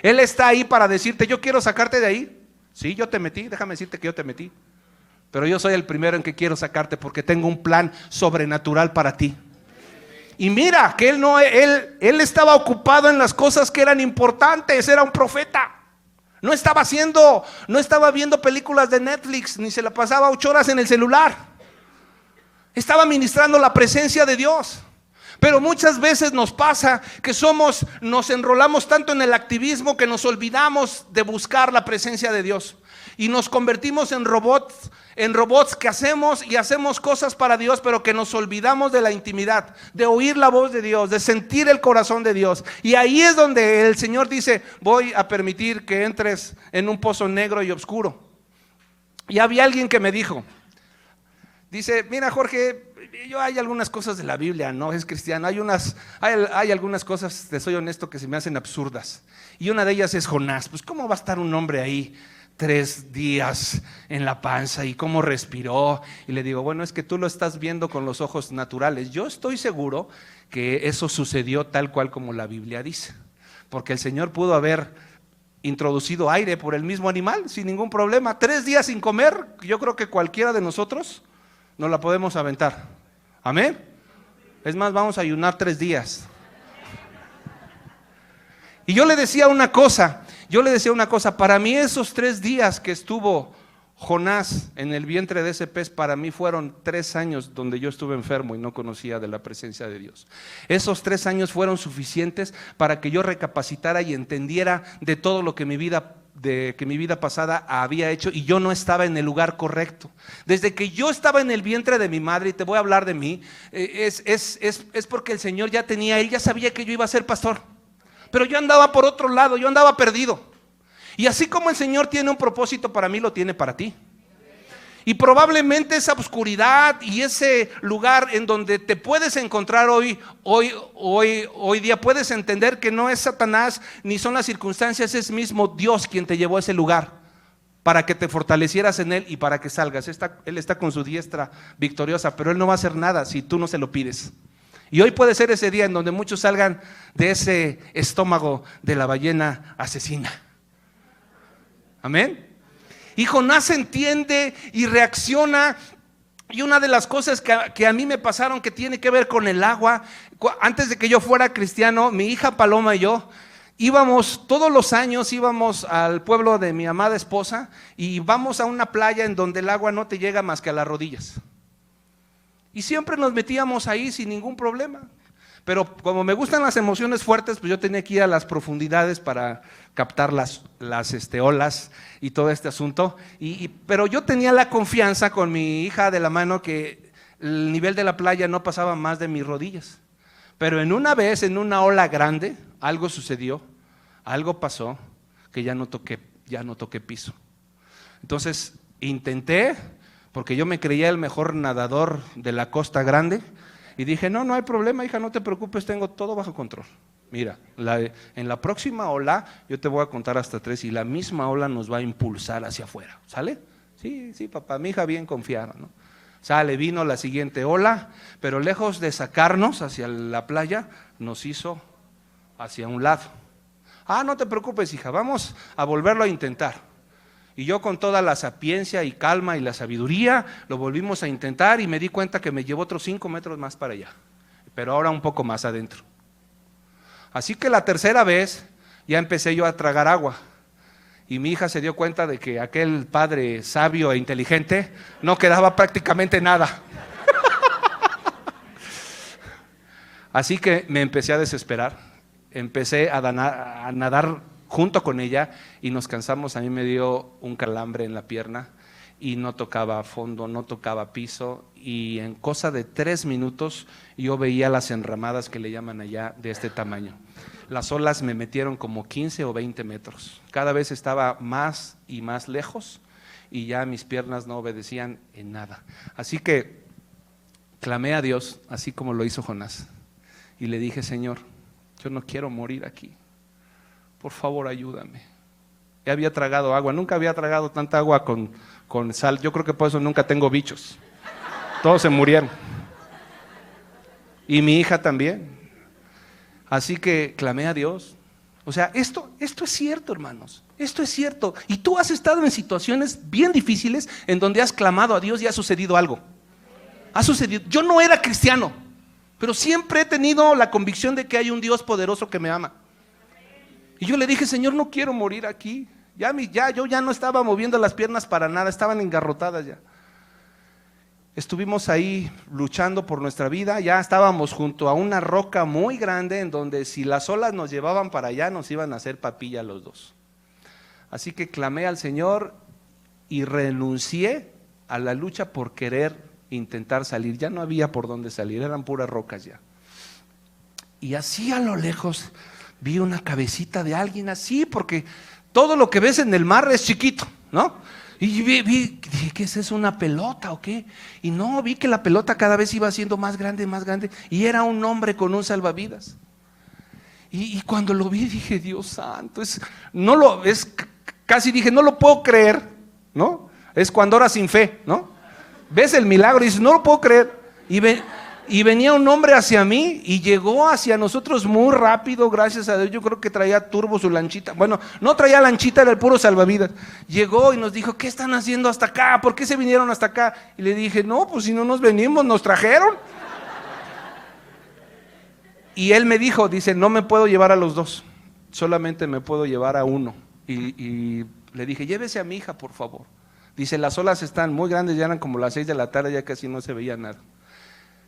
Él está ahí para decirte, yo quiero sacarte de ahí. Sí, yo te metí, déjame decirte que yo te metí. Pero yo soy el primero en que quiero sacarte porque tengo un plan sobrenatural para ti. Y mira que él estaba ocupado en las cosas que eran importantes, era un profeta. No estaba viendo películas de Netflix, ni se la pasaba 8 horas en el celular. Estaba ministrando la presencia de Dios. Pero muchas veces nos pasa que nos enrolamos tanto en el activismo que nos olvidamos de buscar la presencia de Dios. Y nos convertimos en robots que hacemos cosas para Dios, pero que nos olvidamos de la intimidad, de oír la voz de Dios, de sentir el corazón de Dios. Y ahí es donde el Señor dice: voy a permitir que entres en un pozo negro y oscuro. Y había alguien que me dijo, dice: mira, Jorge, hay algunas cosas de la Biblia, no es cristiano, hay algunas cosas, te soy honesto, que se me hacen absurdas. Y una de ellas es Jonás. Pues ¿cómo va a estar un hombre ahí 3 días en la panza y cómo respiró? Y le digo: bueno, es que tú lo estás viendo con los ojos naturales. Yo estoy seguro que eso sucedió tal cual como la Biblia dice, porque el Señor pudo haber introducido aire por el mismo animal sin ningún problema. 3 días sin comer, yo creo que cualquiera de nosotros nos la podemos aventar. Amén. Es más, vamos a ayunar 3 días. Y yo le decía una cosa, para mí esos 3 días que estuvo Jonás en el vientre de ese pez, para mí fueron 3 años donde yo estuve enfermo y no conocía de la presencia de Dios. Esos 3 años fueron suficientes para que yo recapacitara y entendiera de todo lo que mi vida pasada había hecho, y yo no estaba en el lugar correcto. Desde que yo estaba en el vientre de mi madre, y te voy a hablar de mí, es porque el Señor Él ya sabía que yo iba a ser pastor. Pero yo andaba por otro lado, yo andaba perdido. Y así como el Señor tiene un propósito para mí, lo tiene para ti. Y probablemente esa oscuridad y ese lugar en donde te puedes encontrar hoy día, puedes entender que no es Satanás ni son las circunstancias, es mismo Dios quien te llevó a ese lugar para que te fortalecieras en Él y para que salgas. Él está con su diestra victoriosa, pero Él no va a hacer nada si tú no se lo pides. Y hoy puede ser ese día en donde muchos salgan de ese estómago de la ballena asesina. Amén. Y Jonás entiende y reacciona. Y una de las cosas que a mí me pasaron, que tiene que ver con el agua, antes de que yo fuera cristiano, mi hija Paloma y yo todos los años íbamos al pueblo de mi amada esposa, y vamos a una playa en donde el agua no te llega más que a las rodillas. Y siempre nos metíamos ahí sin ningún problema. Pero como me gustan las emociones fuertes, pues yo tenía que ir a las profundidades para captar las olas y todo este asunto. Pero yo tenía la confianza con mi hija de la mano que el nivel de la playa no pasaba más de mis rodillas. Pero en una ola grande, algo sucedió, algo pasó, que ya no toqué piso. Entonces intenté, porque yo me creía el mejor nadador de la Costa Grande, y dije: no hay problema, hija, no te preocupes, tengo todo bajo control. Mira, en la próxima ola yo te voy a contar hasta 3 y la misma ola nos va a impulsar hacia afuera. ¿Sale? Sí, papá, mi hija bien confiada, ¿no? Sale, vino la siguiente ola, pero lejos de sacarnos hacia la playa, nos hizo hacia un lado. No te preocupes, hija, vamos a volverlo a intentar. Y yo, con toda la sapiencia y calma y la sabiduría, lo volvimos a intentar, y me di cuenta que me llevó otros 5 metros más para allá, pero ahora un poco más adentro. Así que la tercera vez ya empecé yo a tragar agua, y mi hija se dio cuenta de que aquel padre sabio e inteligente no quedaba prácticamente nada. Así que me empecé a desesperar, empecé a nadar junto con ella, y nos cansamos. A mí me dio un calambre en la pierna y no tocaba fondo, no tocaba piso, y en cosa de 3 minutos yo veía las enramadas, que le llaman allá, de este tamaño. Las olas me metieron como 15 o 20 metros, cada vez estaba más y más lejos, y ya mis piernas no obedecían en nada. Así que clamé a Dios, así como lo hizo Jonás, y le dije: Señor, yo no quiero morir aquí, por favor ayúdame. Ya había tragado agua, nunca había tragado tanta agua con sal. Yo creo que por eso nunca tengo bichos, todos se murieron, y mi hija también. Así que clamé a Dios. O sea, esto es cierto, hermanos, esto es cierto. Y tú has estado en situaciones bien difíciles en donde has clamado a Dios y ha sucedido algo. Ha sucedido. Yo no era cristiano, pero siempre he tenido la convicción de que hay un Dios poderoso que me ama. Y yo le dije: Señor, no quiero morir aquí. Yo ya no estaba moviendo las piernas para nada, estaban engarrotadas ya. estuvimos ahí luchando por nuestra vida. Ya estábamos junto a una roca muy grande en donde si las olas nos llevaban para allá nos iban a hacer papilla los dos. Así que clamé al Señor y renuncié a la lucha por querer intentar salir. Ya no había por dónde salir, eran puras rocas ya. Y así a lo lejos vi una cabecita de alguien así, porque todo lo que ves en el mar es chiquito, ¿no? Y dije, ¿qué es eso? ¿Una pelota o qué? Y no, vi que la pelota cada vez iba siendo más grande, y era un hombre con un salvavidas. Y cuando lo vi dije, Dios santo, casi dije, no lo puedo creer, ¿no? Es cuando oras sin fe, ¿no? Ves el milagro y dices, no lo puedo creer. Y venía un hombre hacia mí y llegó hacia nosotros muy rápido, gracias a Dios. Yo creo que traía turbo su lanchita. Bueno, no traía lanchita, era el puro salvavidas. Llegó y nos dijo, ¿qué están haciendo hasta acá? ¿Por qué se vinieron hasta acá? Y le dije, no, pues si no nos venimos, nos trajeron. Y él me dijo, dice, no me puedo llevar a los dos, solamente me puedo llevar a uno. Y le dije, llévese a mi hija, por favor. Dice, las olas están muy grandes, ya eran como las 6 de la tarde, ya casi no se veía nada.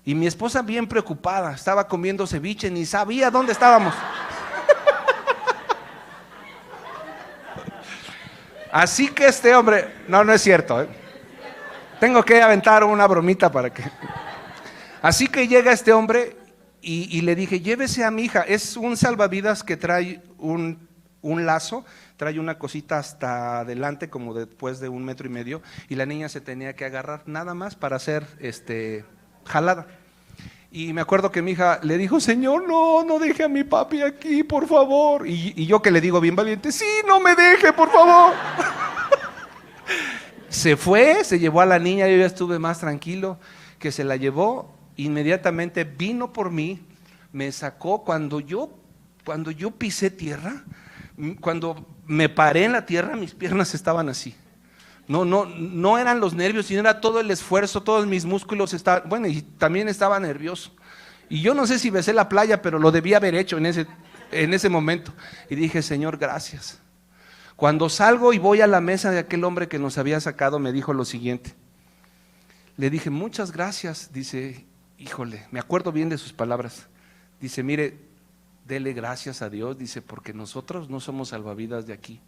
Y mi esposa bien preocupada, estaba comiendo ceviche, ni sabía dónde estábamos. Así que este hombre, no es cierto, tengo que aventar una bromita para que... Así que llega este hombre y le dije, llévese a mi hija, es un salvavidas que trae un lazo, trae una cosita hasta adelante como después de 1,5 metros, y la niña se tenía que agarrar nada más para hacer jalada. Y me acuerdo que mi hija le dijo, Señor, no deje a mi papi aquí, por favor. Y yo que le digo bien valiente, sí, no me deje, por favor. Se fue, se llevó a la niña, yo ya estuve más tranquilo, que se la llevó, inmediatamente vino por mí, me sacó. Cuando yo pisé tierra, cuando me paré en la tierra, mis piernas estaban así. No eran los nervios, sino era todo el esfuerzo, todos mis músculos estaban, bueno, y también estaba nervioso. Y yo no sé si besé la playa, pero lo debía haber hecho en ese momento. Y dije, Señor, gracias. Cuando salgo y voy a la mesa de aquel hombre que nos había sacado, me dijo lo siguiente. Le dije, muchas gracias. Dice, híjole, me acuerdo bien de sus palabras. Dice, mire, dele gracias a Dios, dice, porque nosotros no somos salvavidas de aquí.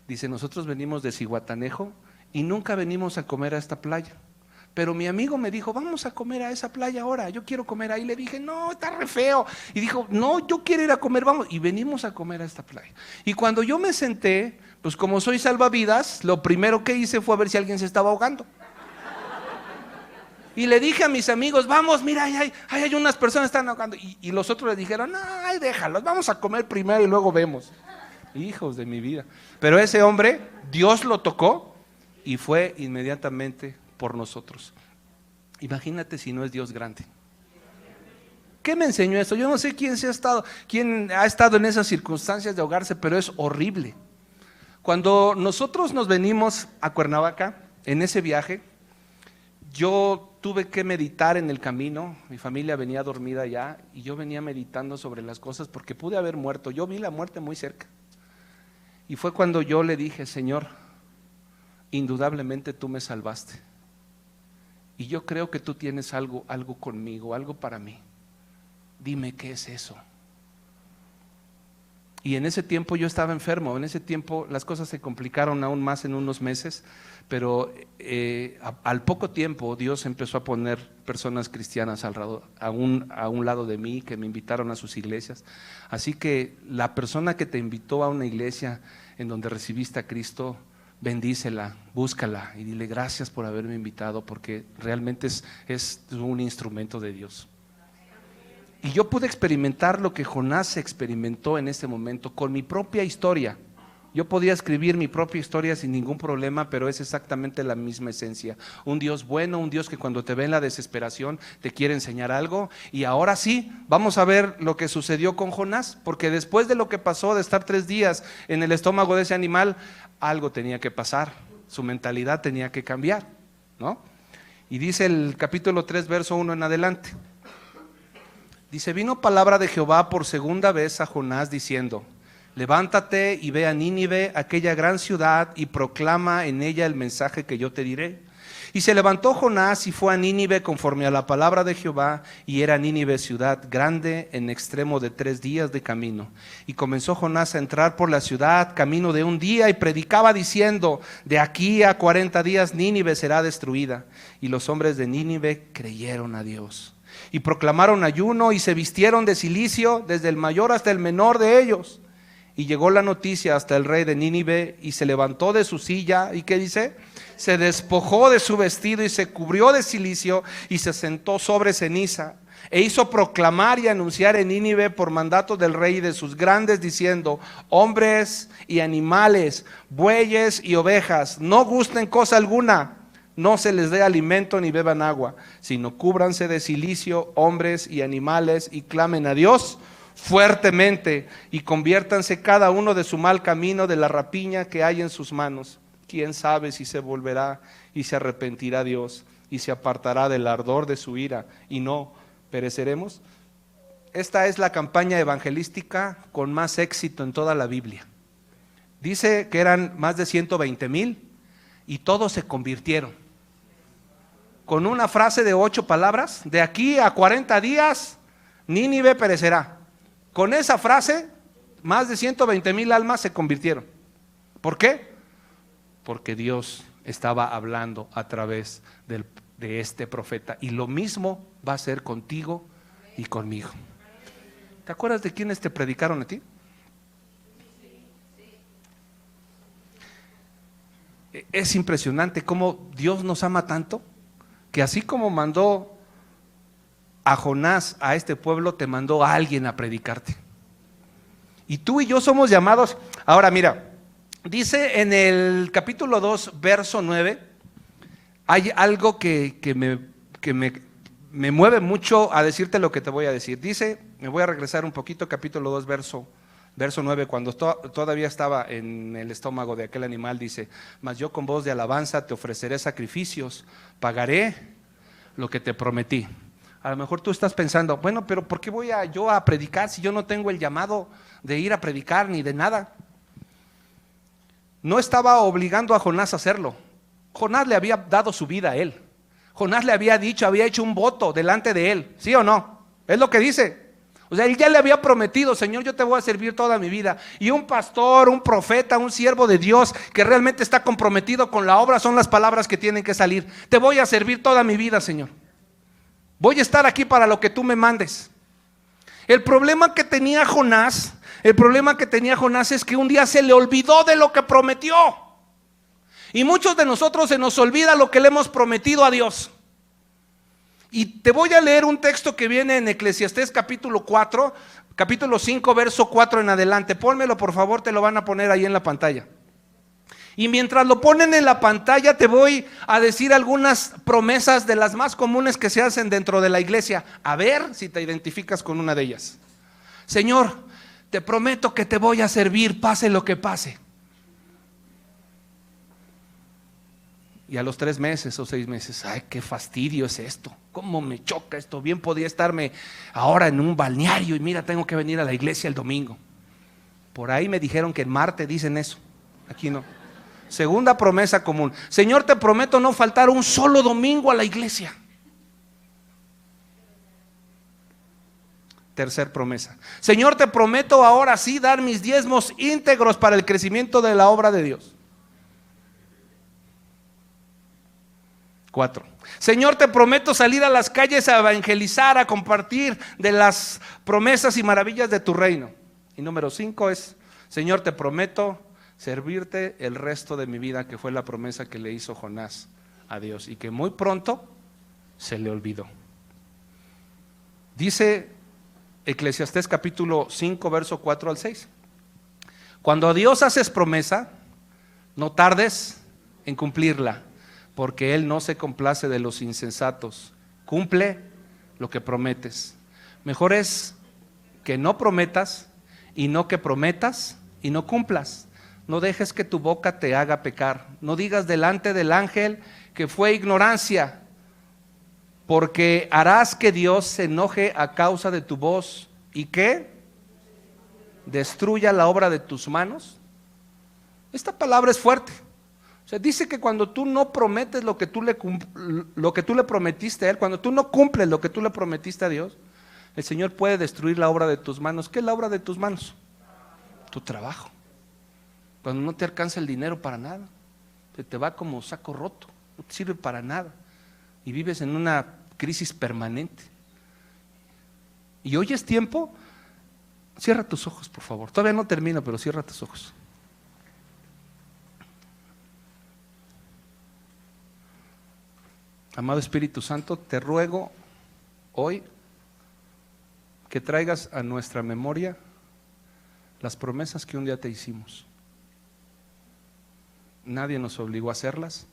Dice, nosotros venimos de Zihuatanejo y nunca venimos a comer a esta playa. Pero mi amigo me dijo, vamos a comer a esa playa ahora, yo quiero comer ahí. Le dije, no, está re feo. Y dijo, no, yo quiero ir a comer, vamos. Y venimos a comer a esta playa. Y cuando yo me senté, pues como soy salvavidas, lo primero que hice fue a ver si alguien se estaba ahogando. Y le dije a mis amigos, vamos, mira, hay unas personas que están ahogando. Y los otros le dijeron, ay, déjalos, vamos a comer primero y luego vemos. Hijos de mi vida. Pero ese hombre, Dios lo tocó y fue inmediatamente por nosotros. Imagínate si no es Dios grande. ¿Qué me enseñó esto? Yo no sé quién ha estado en esas circunstancias de ahogarse, pero es horrible. Cuando nosotros nos venimos a Cuernavaca, en ese viaje, yo tuve que meditar en el camino. Mi familia venía dormida allá y yo venía meditando sobre las cosas porque pude haber muerto. Yo vi la muerte muy cerca. Y fue cuando yo le dije, Señor, indudablemente tú me salvaste. Y yo creo que tú tienes algo conmigo, algo para mí. Dime qué es eso. Y en ese tiempo yo estaba enfermo, en ese tiempo las cosas se complicaron aún más en unos meses, pero al poco tiempo Dios empezó a poner personas cristianas a un lado de mí que me invitaron a sus iglesias. Así que la persona que te invitó a una iglesia en donde recibiste a Cristo, bendícela, búscala y dile gracias por haberme invitado, porque realmente es un instrumento de Dios. Y yo pude experimentar lo que Jonás experimentó en ese momento con mi propia historia. Yo podía escribir mi propia historia sin ningún problema, pero es exactamente la misma esencia. Un Dios bueno, un Dios que cuando te ve en la desesperación te quiere enseñar algo. Y ahora sí, vamos a ver lo que sucedió con Jonás, porque después de lo que pasó de estar 3 días en el estómago de ese animal, algo tenía que pasar, su mentalidad tenía que cambiar, ¿no? Y dice el capítulo 3, verso 1 en adelante. Dice, vino palabra de Jehová por segunda vez a Jonás diciendo, levántate y ve a Nínive, aquella gran ciudad, y proclama en ella el mensaje que yo te diré. Y se levantó Jonás y fue a Nínive conforme a la palabra de Jehová, y era Nínive ciudad grande en extremo de 3 días de camino. Y comenzó Jonás a entrar por la ciudad camino de 1 día, y predicaba diciendo: de aquí a 40 días Nínive será destruida. Y los hombres de Nínive creyeron a Dios, y proclamaron ayuno, y se vistieron de cilicio, desde el mayor hasta el menor de ellos. Y llegó la noticia hasta el rey de Nínive, y se levantó de su silla, ¿y qué dice? Se despojó de su vestido y se cubrió de cilicio y se sentó sobre ceniza. E hizo proclamar y anunciar en Nínive por mandato del rey y de sus grandes, diciendo: hombres y animales, bueyes y ovejas, no gusten cosa alguna, no se les dé alimento ni beban agua, sino cúbranse de cilicio hombres y animales, y clamen a Dios fuertemente, y conviértanse cada uno de su mal camino, de la rapiña que hay en sus manos. Quién sabe si se volverá y se arrepentirá Dios, y se apartará del ardor de su ira, y no pereceremos. Esta es la campaña evangelística con más éxito en toda la Biblia. Dice que eran más de 120,000 y todos se convirtieron. Con una frase de 8 palabras: de aquí a 40 días Nínive perecerá. Con esa frase, más de 120,000 almas se convirtieron. ¿Por qué? Porque Dios estaba hablando a través de este profeta. Y lo mismo va a ser contigo y conmigo. ¿Te acuerdas de quiénes te predicaron a ti? Es impresionante cómo Dios nos ama tanto, que así como mandó a Jonás a este pueblo, te mandó a alguien a predicarte. Y tú y yo somos llamados. Ahora mira, dice en el capítulo 2, verso 9, hay algo que me mueve mucho a decirte lo que te voy a decir. Dice, me voy a regresar un poquito, capítulo 2, verso 9, cuando todavía estaba en el estómago de aquel animal, dice: mas yo con voz de alabanza te ofreceré sacrificios, pagaré lo que te prometí. A lo mejor tú estás pensando: bueno, pero ¿por qué voy yo a predicar si yo no tengo el llamado de ir a predicar ni de nada? No estaba obligando a Jonás a hacerlo. Jonás le había dado su vida a él. Jonás le había dicho, había hecho un voto delante de él, ¿sí o no? Es lo que dice. O sea, él ya le había prometido: Señor, yo te voy a servir toda mi vida. Y un pastor, un profeta, un siervo de Dios que realmente está comprometido con la obra, son las palabras que tienen que salir: te voy a servir toda mi vida, Señor. Voy a estar aquí para lo que tú me mandes. El problema que tenía Jonás es que un día se le olvidó de lo que prometió. Y muchos de nosotros se nos olvida lo que le hemos prometido a Dios. Y te voy a leer un texto que viene en Eclesiastés capítulo 5, verso 4 en adelante. Pónmelo por favor, te lo van a poner ahí en la pantalla. Y mientras lo ponen en la pantalla, te voy a decir algunas promesas de las más comunes que se hacen dentro de la iglesia. A ver si te identificas con una de ellas. Señor, te prometo que te voy a servir, pase lo que pase. Y a los 3 meses o 6 meses, ay, qué fastidio es esto, cómo me choca esto, bien podía estarme ahora en un balneario y mira, tengo que venir a la iglesia el domingo. Por ahí me dijeron que en Marte dicen eso, aquí no. Segunda promesa común: Señor, te prometo no faltar un solo domingo a la iglesia. Tercer promesa: Señor, te prometo ahora sí dar mis diezmos íntegros para el crecimiento de la obra de Dios. 4. Señor, te prometo salir a las calles a evangelizar, a compartir de las promesas y maravillas de tu reino. Y número 5 es: Señor, te prometo servirte el resto de mi vida, que fue la promesa que le hizo Jonás a Dios y que muy pronto se le olvidó. Dice Eclesiastés capítulo 5, verso 4 al 6: cuando a Dios haces promesa, no tardes en cumplirla, porque Él no se complace de los insensatos. Cumple lo que prometes. Mejor es que no prometas y no que prometas y no cumplas. No dejes que tu boca te haga pecar. No digas delante del ángel que fue ignorancia, porque harás que Dios se enoje a causa de tu voz y que destruya la obra de tus manos. Esta palabra es fuerte. O sea, dice que cuando tú no prometes lo que tú le prometiste a Él, cuando tú no cumples lo que tú le prometiste a Dios, el Señor puede destruir la obra de tus manos. ¿Qué es la obra de tus manos? Tu trabajo. Cuando no te alcanza el dinero para nada, te va como saco roto, no te sirve para nada y vives en una crisis permanente. Y hoy es tiempo, cierra tus ojos por favor, todavía no termino, pero cierra tus ojos. Amado Espíritu Santo, te ruego hoy que traigas a nuestra memoria las promesas que un día te hicimos. Nadie nos obligó a hacerlas,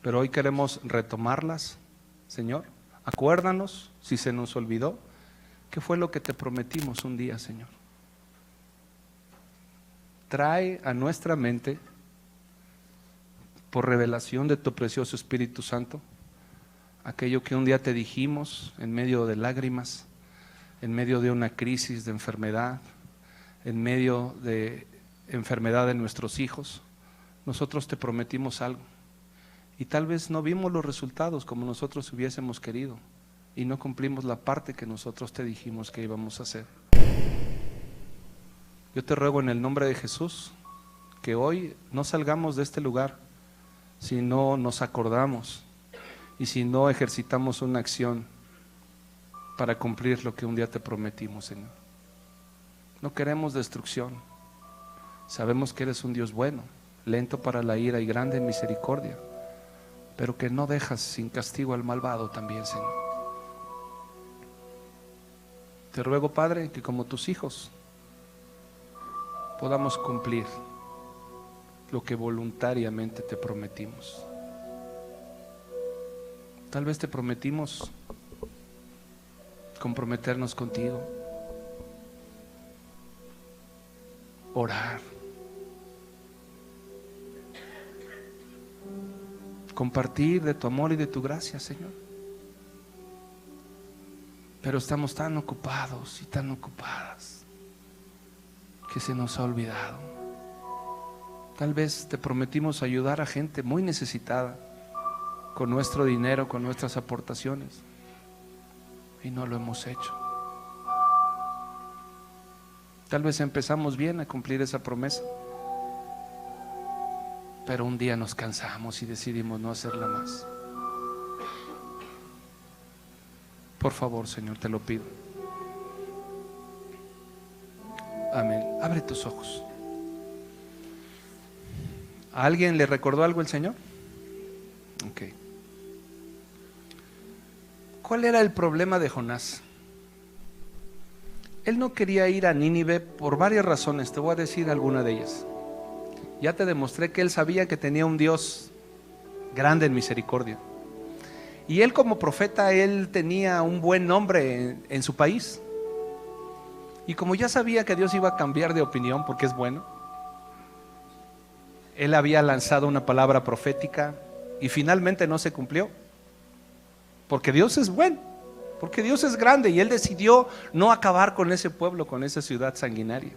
pero hoy queremos retomarlas, Señor. Acuérdanos, si se nos olvidó, qué fue lo que te prometimos un día, Señor. Trae a nuestra mente, por revelación de tu precioso Espíritu Santo, aquello que un día te dijimos en medio de lágrimas, en medio de una crisis de enfermedad, en medio de enfermedad de nuestros hijos. Nosotros te prometimos algo y tal vez no vimos los resultados como nosotros hubiésemos querido y no cumplimos la parte que nosotros te dijimos que íbamos a hacer. Yo te ruego en el nombre de Jesús que hoy no salgamos de este lugar si no nos acordamos y si no ejercitamos una acción para cumplir lo que un día te prometimos, Señor. No queremos destrucción. Sabemos que eres un Dios bueno, lento para la ira y grande en misericordia, pero que no dejas sin castigo al malvado también, Señor. Te ruego, Padre, que como tus hijos podamos cumplir lo que voluntariamente te prometimos. Tal vez te prometimos comprometernos contigo, orar, compartir de tu amor y de tu gracia, Señor. Pero estamos tan ocupados y tan ocupadas que se nos ha olvidado. Tal vez te prometimos ayudar a gente muy necesitada con nuestro dinero, con nuestras aportaciones, y no lo hemos hecho. Tal vez empezamos bien a cumplir esa promesa, pero un día nos cansamos y decidimos no hacerla más. Por favor, Señor, te lo pido. Amén. Abre tus ojos. ¿A alguien le recordó algo el Señor? Ok. ¿Cuál era el problema de Jonás? Él no quería ir a Nínive por varias razones. Te voy a decir alguna de ellas. Ya te demostré que él sabía que tenía un Dios grande en misericordia. Y él como profeta, él tenía un buen nombre en su país. Y como ya sabía que Dios iba a cambiar de opinión porque es bueno, él había lanzado una palabra profética y finalmente no se cumplió. Porque Dios es bueno, porque Dios es grande y él decidió no acabar con ese pueblo, con esa ciudad sanguinaria.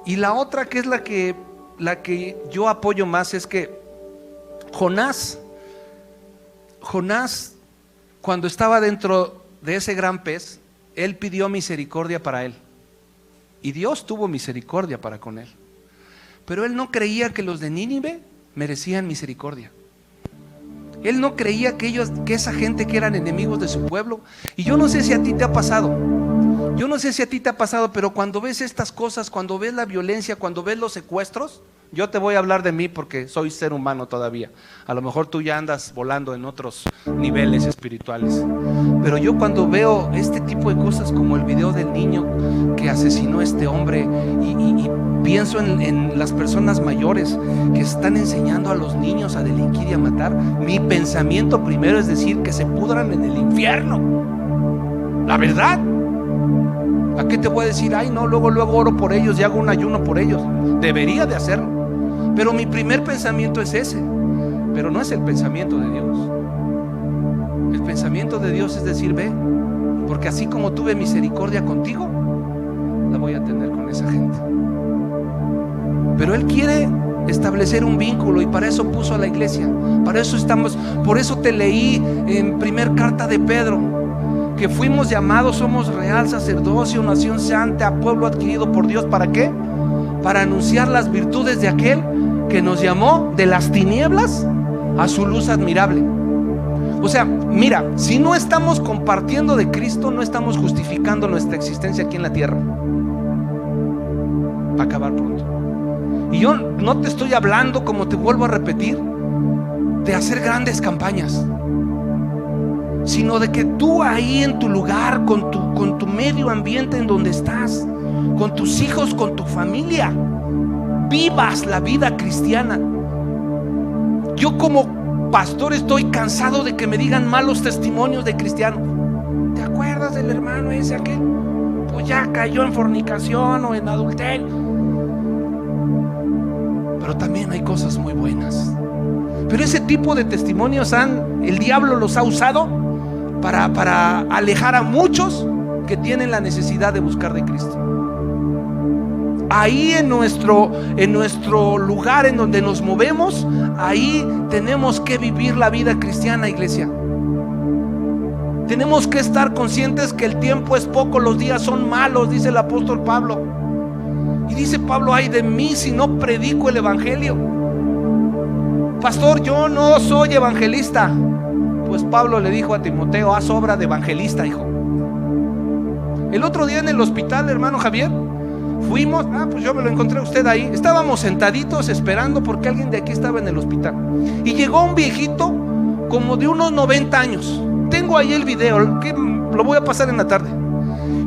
Y la otra, que es la que yo apoyo más, es que Jonás, cuando estaba dentro de ese gran pez, él pidió misericordia para él. Y Dios tuvo misericordia para con él. Pero él no creía que los de Nínive merecían misericordia. Él no creía que esa gente que eran enemigos de su pueblo. Y yo no sé si a ti te ha pasado. Pero cuando ves estas cosas, cuando ves la violencia, cuando ves los secuestros, yo te voy a hablar de mí porque soy ser humano todavía. A lo mejor tú ya andas volando en otros niveles espirituales. Pero yo cuando veo este tipo de cosas, como el video del niño que asesinó a este hombre, y pienso en las personas mayores que están enseñando a los niños a delinquir y a matar, mi pensamiento primero es decir que se pudran en el infierno. La verdad. ¿A qué te voy a decir? Ay, no, luego oro por ellos y hago un ayuno por ellos. Debería de hacerlo. Pero mi primer pensamiento es ese. Pero no es el pensamiento de Dios. El pensamiento de Dios es decir, ve, porque así como tuve misericordia contigo, la voy a tener con esa gente. Pero Él establecer un vínculo, y para eso puso a la iglesia. Para eso estamos. Por eso te leí en primer carta de Pedro, que fuimos llamados, somos real sacerdocio, nación santa, pueblo adquirido por Dios. ¿Para qué? Para anunciar las virtudes de aquel que nos llamó de las tinieblas a su luz admirable. O sea, mira, si no estamos compartiendo de Cristo, no estamos justificando nuestra existencia aquí en la tierra. Va a acabar pronto. Y yo no te estoy hablando, como te vuelvo a repetir, de hacer grandes campañas, sino de que tú ahí en tu lugar, con tu medio ambiente en donde estás, con tus hijos, con tu familia, vivas la vida cristiana. Yo como pastor estoy cansado de que me digan malos testimonios de cristianos. ¿Te acuerdas del hermano ese aquel? Pues ya cayó en fornicación o en adulterio. Pero también hay cosas muy buenas. Pero ese tipo de testimonios el diablo los ha usado para alejar a muchos que tienen la necesidad de buscar de Cristo. Ahí en nuestro lugar en donde nos movemos, ahí tenemos que vivir la vida cristiana, iglesia. Tenemos que estar conscientes que el tiempo es poco, los días son malos, dice el apóstol Pablo. Y dice Pablo: ay de mí si no predico el evangelio. Pastor, yo no soy evangelista. Pues Pablo le dijo a Timoteo: haz obra de evangelista, hijo. El otro día en el hospital, hermano Javier, fuimos, pues yo me lo encontré a usted ahí. Estábamos sentaditos esperando porque alguien de aquí estaba en el hospital. Y llegó un viejito como de unos 90 años. Tengo ahí el video, que lo voy a pasar en la tarde.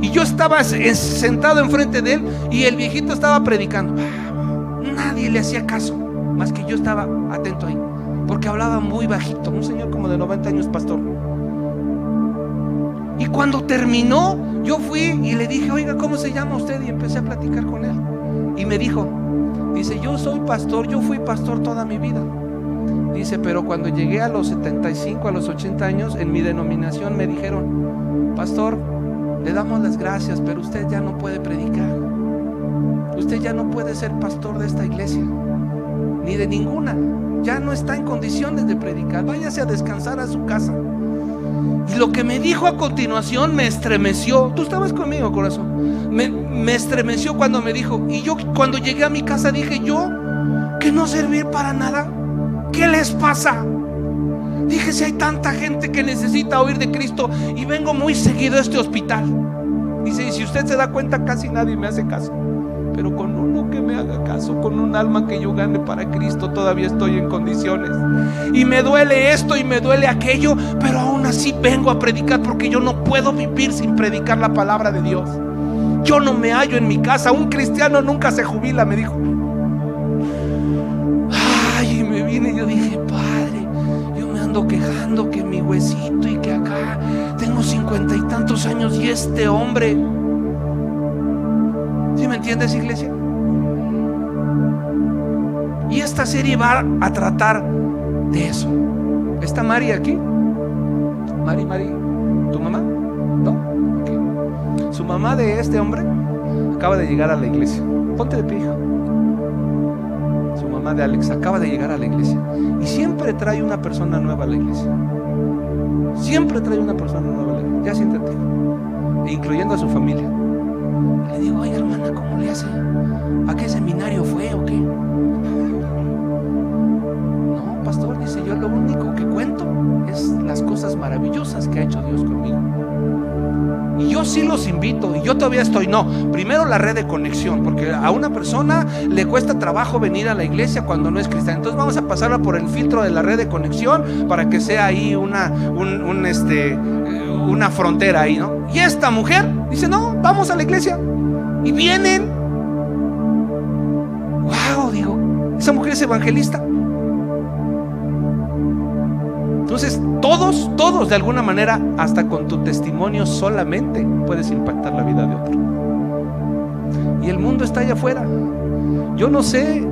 Y yo estaba sentado enfrente de él y el viejito estaba predicando. Nadie le hacía caso, más que yo estaba atento ahí, porque hablaba muy bajito. Un señor como de 90 años, pastor. Y cuando terminó, yo fui y le dije: oiga, ¿cómo se llama usted? Y empecé a platicar con él. Y me dijo, dice: yo soy pastor, yo fui pastor toda mi vida. Dice: pero cuando llegué a los 75, a los 80 años, en mi denominación me dijeron: pastor, le damos las gracias, pero usted ya no puede predicar. Usted ya no puede ser pastor de esta iglesia, ni de ninguna. Ya no está en condiciones de predicar. Váyase a descansar a su casa. Y lo que me dijo a continuación me estremeció. Tú estabas conmigo, corazón. Me estremeció cuando me dijo. Y yo cuando llegué a mi casa dije: yo, que no servir para nada, ¿qué les pasa? Dije: si hay tanta gente que necesita oír de Cristo y vengo muy seguido a este hospital. Dice: y si usted se da cuenta, casi nadie me hace caso, pero con uno que me haga caso, con un alma que yo gane para Cristo, todavía estoy en condiciones. Y me duele esto y me duele aquello, pero aún así vengo a predicar, porque yo no puedo vivir sin predicar la palabra de Dios. Yo no me hallo en mi casa. Un cristiano nunca se jubila, me dijo. Ay, y me vine y yo dije: Padre, yo me ando quejando que mi huesito y que acá tengo 50 y tantos años, y este hombre. ¿Sí me entiendes, iglesia? Y esta serie va a tratar de eso. ¿Está Mari aquí? Mari, ¿tu mamá? ¿No? Okay. Su mamá de este hombre acaba de llegar a la iglesia. Ponte de pie, hija. Su mamá de Alex acaba de llegar a la iglesia. Y siempre trae una persona nueva a la iglesia. Siempre trae una persona nueva a la iglesia. Ya siéntate, incluyendo a su familia. Le digo: oye, hermana, ¿cómo le hace? ¿A qué seminario fue o qué? No, pastor, dice: yo lo único que cuento es las cosas maravillosas que ha hecho Dios conmigo. Y yo sí los invito, y yo todavía estoy, primero la red de conexión, porque a una persona le cuesta trabajo venir a la iglesia cuando no es cristiana. Entonces vamos a pasarla por el filtro de la red de conexión para que sea ahí una frontera ahí, ¿no? Y esta mujer dice: no, vamos a la iglesia. Y vienen. Wow, digo, esa mujer es evangelista. Entonces todos de alguna manera, hasta con tu testimonio solamente puedes impactar la vida de otro. Y el mundo está allá afuera. Yo no sé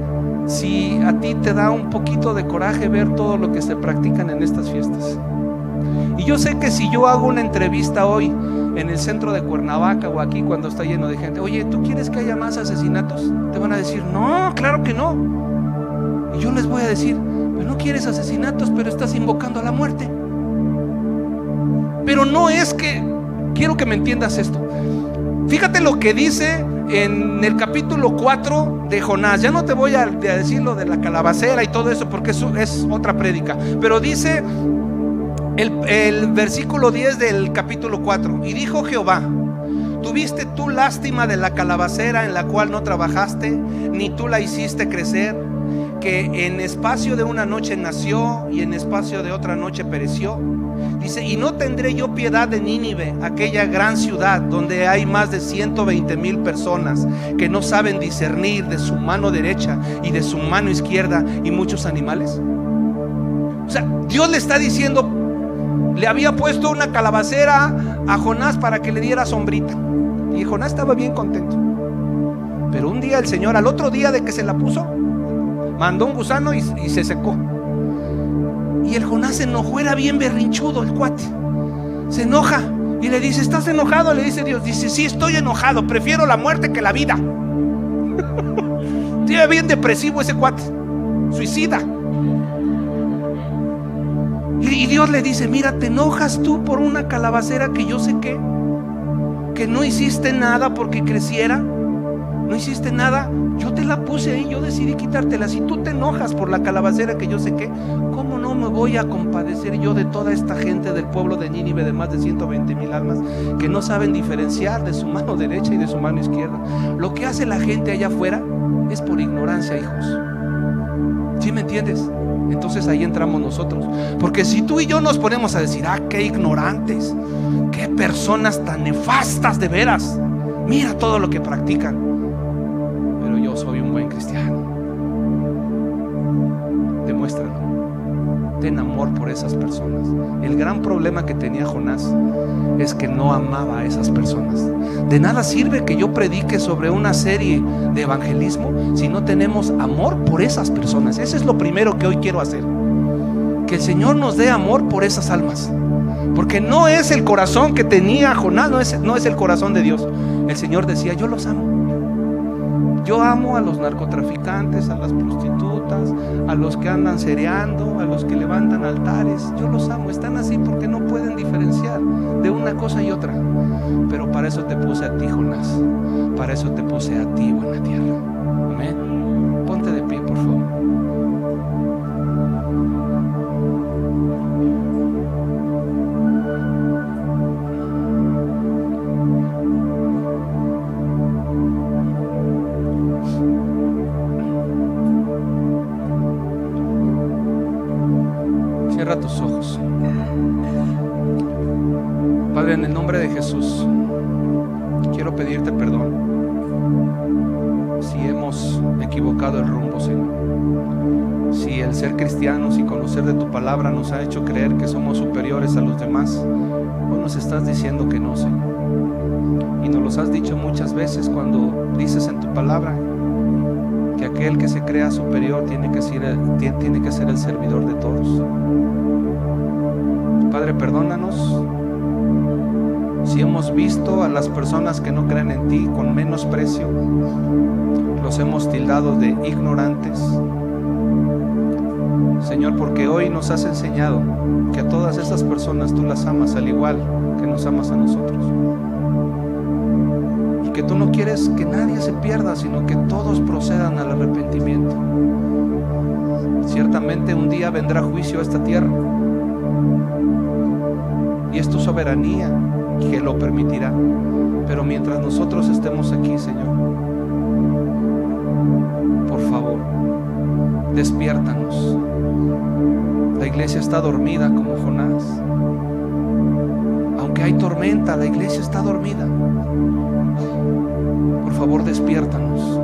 si a ti te da un poquito de coraje ver todo lo que se practican en estas fiestas. Y yo sé que si yo hago una entrevista hoy en el centro de Cuernavaca o aquí cuando está lleno de gente: oye, ¿tú quieres que haya más asesinatos? Te van a decir: no, claro que no. Y yo les voy a decir, pero no quieres asesinatos, pero estás invocando a la muerte. Pero no es que, quiero que me entiendas esto. Fíjate lo que dice en el capítulo 4 de Jonás. Ya no te voy a decir lo de la calabacera y todo eso, porque eso es otra prédica. Pero dice el versículo 10 del capítulo 4: y dijo Jehová: ¿tuviste tú lástima de la calabacera en la cual no trabajaste, ni tú la hiciste crecer, que en espacio de una noche nació y en espacio de otra noche pereció? Dice: y no tendré yo piedad de Nínive, aquella gran ciudad donde hay más de 120,000 personas que no saben discernir de su mano derecha y de su mano izquierda, y muchos animales. O sea, Dios le está diciendo, le había puesto una calabacera a Jonás para que le diera sombrita, y Jonás estaba bien contento. Pero un día el Señor, al otro día de que se la puso, mandó un gusano y se secó. Y el Jonás se enojó, era bien berrinchudo el cuate. Se enoja y le dice: ¿estás enojado? Le dice Dios. Dice: sí, estoy enojado, prefiero la muerte que la vida. Tiene bien depresivo ese cuate, suicida. Y Dios le dice: mira, ¿te enojas tú por una calabacera que yo sé que no hiciste nada porque creciera? No hiciste nada, yo te la puse ahí, yo decidí quitártela. Si tú te enojas por la calabacera que yo sé que, ¿cómo no me voy a compadecer yo de toda esta gente del pueblo de Nínive, de más de 120,000 almas que no saben diferenciar de su mano derecha y de su mano izquierda? Lo que hace la gente allá afuera es por ignorancia, hijos. ¿Sí me entiendes? Entonces ahí entramos nosotros. Porque si tú y yo nos ponemos a decir: ah, qué ignorantes, qué personas tan nefastas de veras, mira todo lo que practican, pero yo soy un buen cristiano, demuéstralo. Ten amor por esas personas. El gran problema que tenía Jonás es que no amaba a esas personas. De nada sirve que yo predique sobre una serie de evangelismo si no tenemos amor por esas personas. Eso es lo primero que hoy quiero hacer. Que el Señor nos dé amor por esas almas, porque no es el corazón que tenía Jonás, no es el corazón de Dios. El Señor decía: yo los amo. Yo amo a los narcotraficantes, a las prostitutas, a los que andan cereando, a los que levantan altares. Yo los amo. Están así porque no pueden diferenciar de una cosa y otra. Pero para eso te puse a ti, Jonás. Para eso te puse a ti, buena tierra. Amén. Ponte de pie, por favor. Cierra tus ojos. Padre, en el nombre de Jesús, quiero pedirte perdón si hemos equivocado el rumbo, Señor. Si el ser cristianos y conocer de tu palabra nos ha hecho creer que somos superiores a los demás, hoy nos estás diciendo que no, Señor. Y nos los has dicho muchas veces cuando dices en tu palabra que aquel que se crea superior tiene que ser el servidor de todos. Padre, perdónanos si hemos visto a las personas que no creen en ti con menosprecio, los hemos tildado de ignorantes, Señor, porque hoy nos has enseñado que a todas esas personas tú las amas al igual que nos amas a nosotros, y que tú no quieres que nadie se pierda, sino que todos procedan al arrepentimiento. Ciertamente un día vendrá juicio a esta tierra, y es tu soberanía que lo permitirá. Pero mientras nosotros estemos aquí, Señor, por favor, despiértanos. La iglesia está dormida como Jonás. Aunque hay tormenta, la iglesia está dormida. Por favor, despiértanos.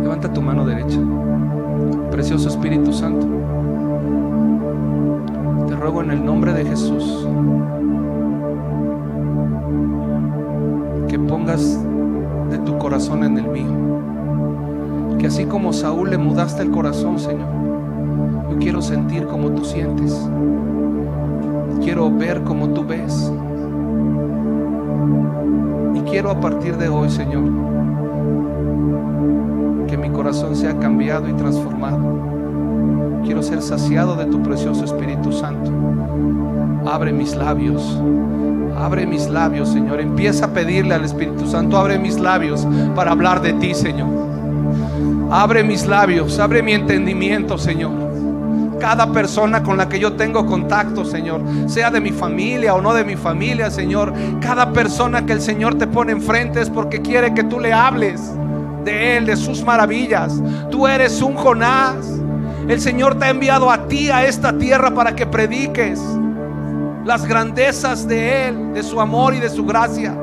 Levanta tu mano derecha. Precioso Espíritu Santo, te ruego en el nombre de Jesús que pongas de tu corazón en el mío, que así como Saúl le mudaste el corazón, Señor, yo quiero sentir como tú sientes, quiero ver como tú ves, y quiero a partir de hoy, Señor, Que mi corazón sea cambiado y transformado. Quiero ser saciado de tu precioso Espíritu Santo. Abre mis labios. Abre mis labios, Señor. Empieza a pedirle al Espíritu Santo: abre mis labios para hablar de ti, Señor. Abre mis labios, abre mi entendimiento, Señor. Cada persona con la que yo tengo contacto, Señor, sea de mi familia o no de mi familia, Señor, cada persona que el Señor te pone enfrente es porque quiere que tú le hables de Él, de sus maravillas. Tú eres un Jonás. El Señor te ha enviado a ti, a esta tierra, para que prediques las grandezas de Él, de su amor y de su gracia.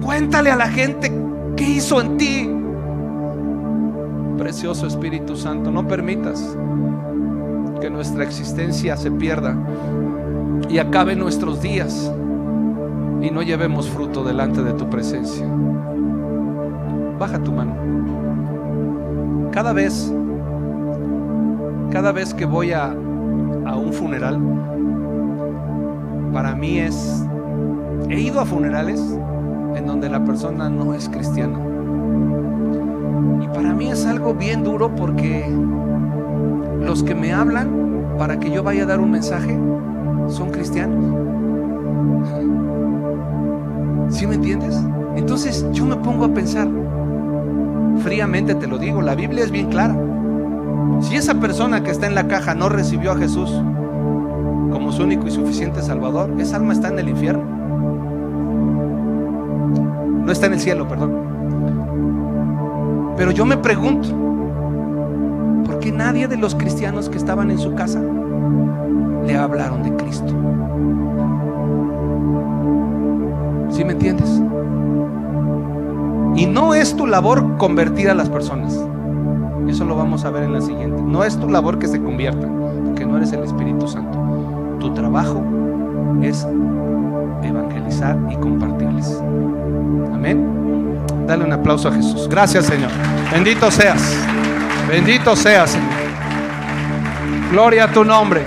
Cuéntale a la gente qué hizo en ti. Precioso Espíritu Santo, no permitas que nuestra existencia se pierda y acabe nuestros días y no llevemos fruto delante de tu presencia. Baja tu mano. Cada vez que voy a un funeral, para mí he ido a funerales en donde la persona no es cristiana, y para mí es algo bien duro, porque los que me hablan para que yo vaya a dar un mensaje son cristianos. ¿Sí me entiendes? Entonces yo me pongo a pensar, fríamente te lo digo, la Biblia es bien clara. Si esa persona que está en la caja no recibió a Jesús como su único y suficiente Salvador, esa alma está en el infierno. No está en el cielo, perdón. Pero yo me pregunto, ¿por qué nadie de los cristianos que estaban en su casa le hablaron de Cristo? ¿Sí me entiendes? Y no es tu labor convertir a las personas. Eso lo vamos a ver en la siguiente. No es tu labor que se conviertan, porque no eres el Espíritu Santo. Tu trabajo es evangelizar y compartirles. Amén. Dale un aplauso a Jesús. Gracias, Señor. Bendito seas. Bendito seas, Señor. Gloria a tu nombre.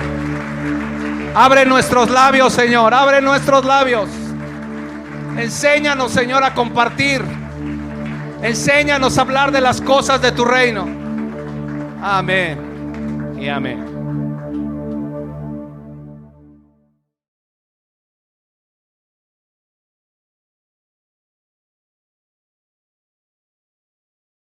Abre nuestros labios, Señor. Abre nuestros labios. Enséñanos, Señor, a compartir. Enséñanos a hablar de las cosas de tu reino. Amén y amén.